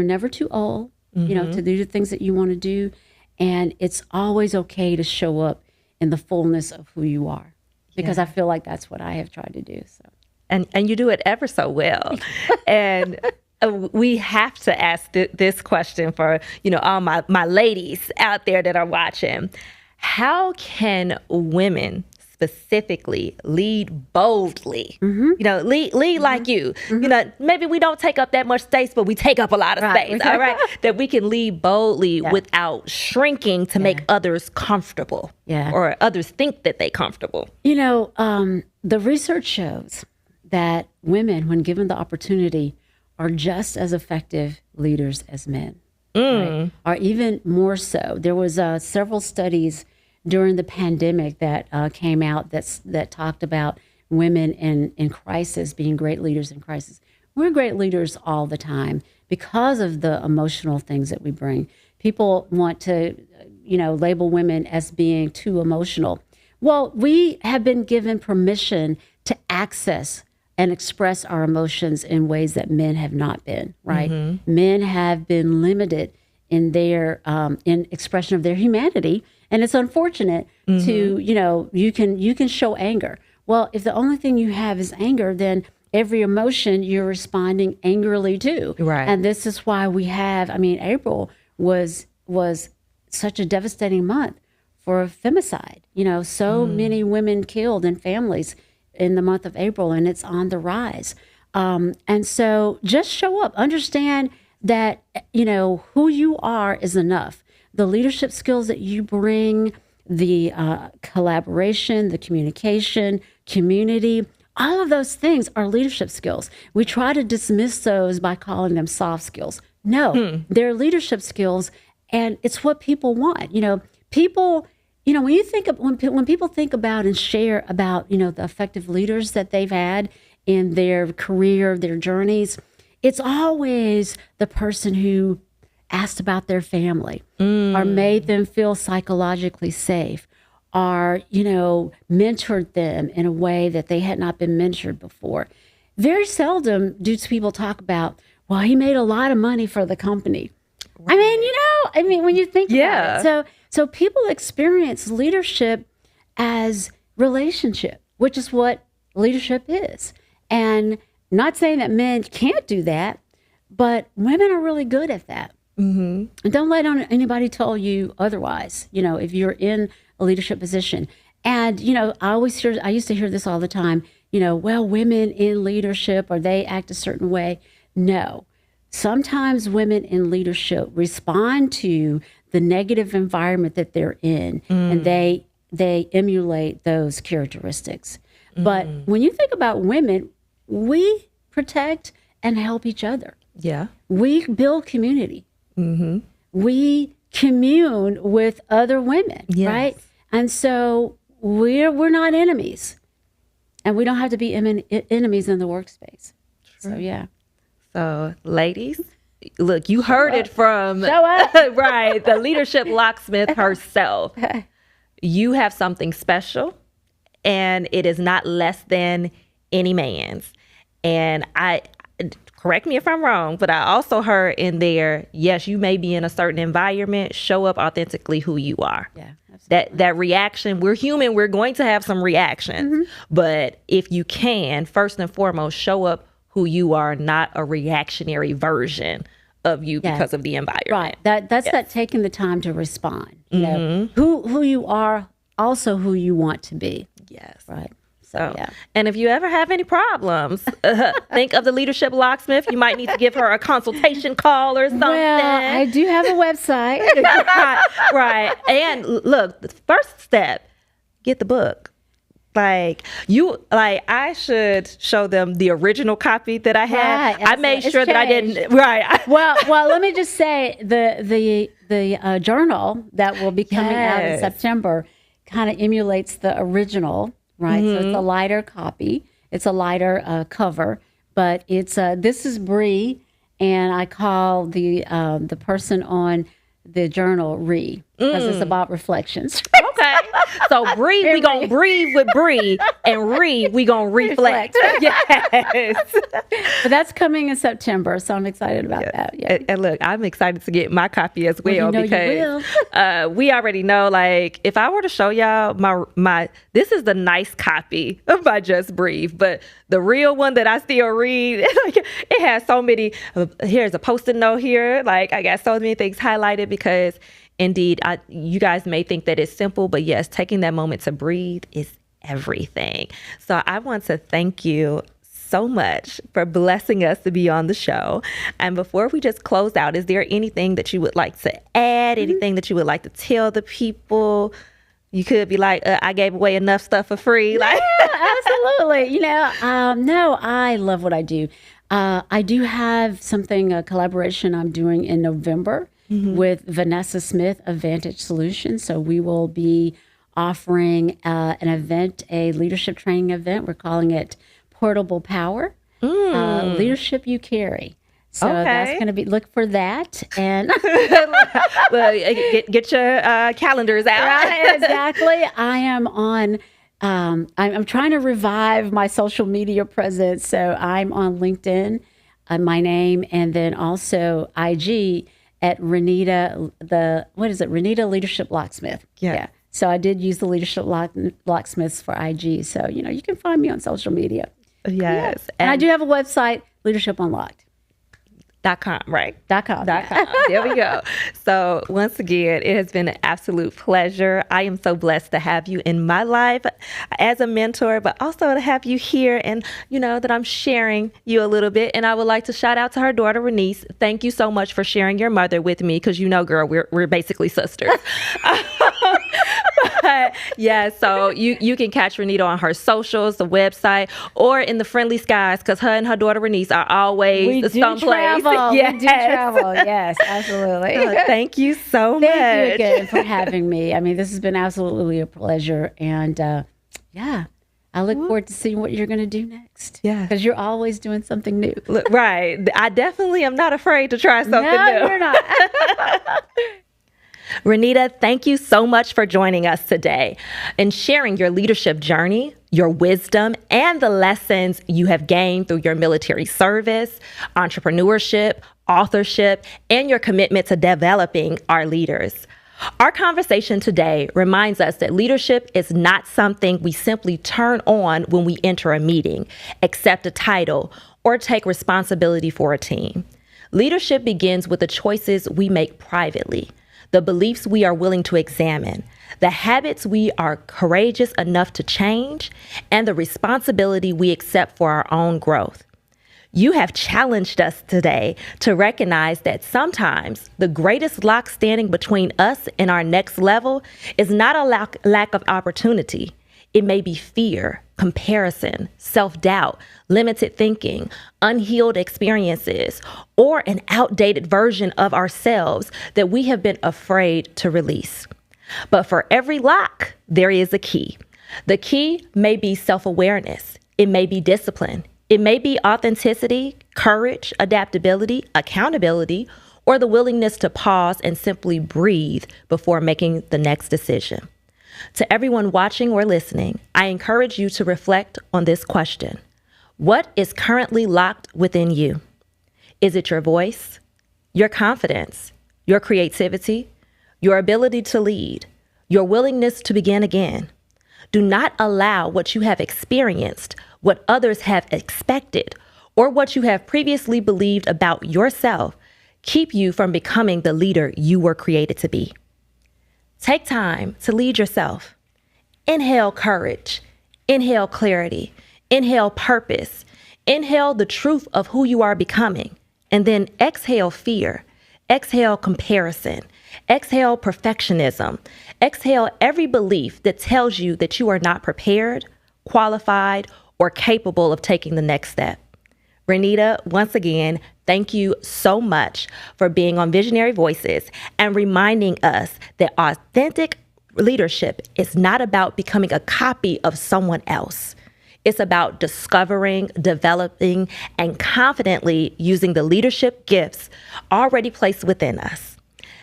never too old, to do the things that you want to do. And it's always okay to show up in the fullness of who you are, because I feel like that's what I have tried to do. So, and you do it ever so well. And we have to ask this question for, all my ladies out there that are watching. How can women specifically lead boldly? Lead like you. Maybe we don't take up that much space, but we take up a lot of space. All right, that we can lead boldly without shrinking to make others comfortable, or others think that they're comfortable. The research shows that women, when given the opportunity, are just as effective leaders as men, right? Or even more so. There was several studies during the pandemic that came out that talked about women in crisis being great leaders in crisis. We're great leaders all the time because of the emotional things that we bring. People want to, label women as being too emotional. Well, we have been given permission to access and express our emotions in ways that men have not been, right? Men have been limited in their in expression of their humanity, and it's unfortunate to you can show anger. Well, if the only thing you have is anger, then every emotion you're responding angrily to, right? And this is why we have. I mean, April was such a devastating month for femicide. So many women killed and families in the month of April, and it's on the rise. And so just show up, understand that, who you are is enough. The leadership skills that you bring, the collaboration, the communication, community, all of those things are leadership skills. We try to dismiss those by calling them soft skills. No, they're leadership skills, and it's what people want. People, when you think of, when people think about and share about, the effective leaders that they've had in their career, their journeys, it's always the person who asked about their family or made them feel psychologically safe, or, mentored them in a way that they had not been mentored before. Very seldom do people talk about, well, he made a lot of money for the company. Right. I mean, when you think about it. So people experience leadership as relationship, which is what leadership is. And not saying that men can't do that, but women are really good at that. And don't let anybody tell you otherwise, if you're in a leadership position. And, I used to hear this all the time, well, women in leadership, or they act a certain way. No. Sometimes women in leadership respond to the negative environment that they're in, and they emulate those characteristics. But when you think about women, we protect and help each other. Yeah. We build community. We commune with other women, right? And so we're not enemies, and we don't have to be enemies in the workspace. True. So yeah. So ladies, look, you heard it from right, the leadership locksmith herself. You have something special, and it is not less than any man's. And correct me if I'm wrong, but I also heard in there, yes, you may be in a certain environment, show up authentically who you are. Yeah, absolutely. That reaction, we're human, we're going to have some reactions. But if you can, first and foremost, show up who you are, not a reactionary version of you because of the environment. Right. That's that taking the time to respond. Who you are, also who you want to be. Yes. Right. So, yeah. And if you ever have any problems, think of the Leadership Locksmith. You might need to give her a consultation call or something. Well, I do have a website. Right. And look, the first step, get the book. I should show them the original copy that I had. Right, I made sure that I didn't. Right. Well, let me just say the journal that will be coming out in September kind of emulates the original. Right. So it's a lighter copy. It's a lighter cover, but it's this is Bree, and I call the person on the journal Ree, because it's about reflections. Okay. So Bree, we gonna breathe with Bree, and Ree, we gonna reflect. Yes. But that's coming in September, so I'm excited about that. Yeah. And look, I'm excited to get my copy as well, because we already know, like, if I were to show y'all my this is the nice copy of my Just Breathe, but the real one that I still read, it has so many. Here's a post-it note here. Like, I got so many things highlighted, because indeed, you guys may think that it's simple, but yes, taking that moment to breathe is everything. So I want to thank you so much for blessing us to be on the show. And before we just close out, is there anything that you would like to add? Anything that you would like to tell the people? You could be like, I gave away enough stuff for free. Like, yeah, absolutely. No, I love what I do. I do have a collaboration I'm doing in November with Vanessa Smith of Vantage Solutions. So we will be offering an event, a leadership training event. We're calling it Portable Power, Leadership You Carry. So that's going to be, look for that. And well, get your calendars out. Right, exactly. I am on, I'm trying to revive my social media presence. So I'm on LinkedIn, my name, and then also IG at Renita, Renita Leadership Locksmith. Yeah. So I did use the Leadership Locksmiths for IG. So, you can find me on social media. Yes. Yeah. And I do have a website, leadershipunlocked.com, right? .com. There we go. So once again, it has been an absolute pleasure. I am so blessed to have you in my life as a mentor, but also to have you here, and that I'm sharing you a little bit. And I would like to shout out to her daughter, Renice. Thank you so much for sharing your mother with me, because girl, we're basically sisters. But yeah, so you can catch Renita on her socials, the website, or in the friendly skies, because her and her daughter Renice are always someplace. Yes. We do travel. Yes, absolutely. Thank you so much. Thank you again for having me. I mean, this has been absolutely a pleasure. And I look forward to seeing what you're going to do next. Yeah. Because you're always doing something new. Right. I definitely am not afraid to try something new. No, you're not. Renita, thank you so much for joining us today and sharing your leadership journey, your wisdom, and the lessons you have gained through your military service, entrepreneurship, authorship, and your commitment to developing our leaders. Our conversation today reminds us that leadership is not something we simply turn on when we enter a meeting, accept a title, or take responsibility for a team. Leadership begins with the choices we make privately, the beliefs we are willing to examine, the habits we are courageous enough to change, and the responsibility we accept for our own growth. You have challenged us today to recognize that sometimes the greatest lock standing between us and our next level is not a lack of opportunity. It may be fear, comparison, self-doubt, limited thinking, unhealed experiences, or an outdated version of ourselves that we have been afraid to release. But for every lock, there is a key. The key may be self-awareness. It may be discipline. It may be authenticity, courage, adaptability, accountability, or the willingness to pause and simply breathe before making the next decision. To everyone watching or listening, I encourage you to reflect on this question. What is currently locked within you? Is it your voice, your confidence, your creativity, your ability to lead, your willingness to begin again? Do not allow what you have experienced, what others have expected, or what you have previously believed about yourself keep you from becoming the leader you were created to be. Take time to lead yourself. Inhale courage. Inhale clarity. Inhale purpose. Inhale the truth of who you are becoming. And then exhale fear. Exhale comparison. Exhale perfectionism. Exhale every belief that tells you that you are not prepared, qualified, or capable of taking the next step. Renita, once again, thank you so much for being on Visionary Voices and reminding us that authentic leadership is not about becoming a copy of someone else. It's about discovering, developing, and confidently using the leadership gifts already placed within us.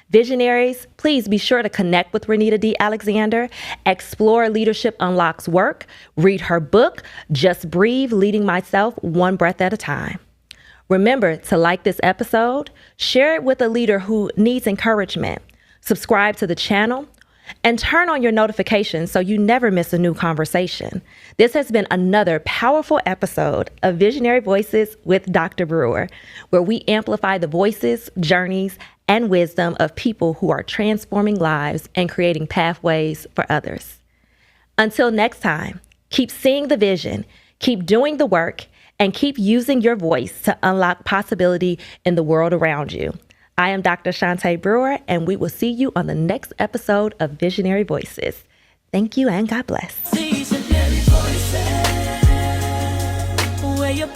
Visionaries, please be sure to connect with Renita D. Alexander, explore Leadership Unlock's work, read her book, Just Breathe, Leading Myself One Breath at a Time. Remember to like this episode, share it with a leader who needs encouragement, subscribe to the channel, and turn on your notifications so you never miss a new conversation. This has been another powerful episode of Visionary Voices with Dr. Brewer, where we amplify the voices, journeys, and wisdom of people who are transforming lives and creating pathways for others. Until next time, keep seeing the vision, keep doing the work, and keep using your voice to unlock possibility in the world around you. I am Dr. Shaunté Brewer, and we will see you on the next episode of Visionary Voices. Thank you and God bless. Visionary Voices, where your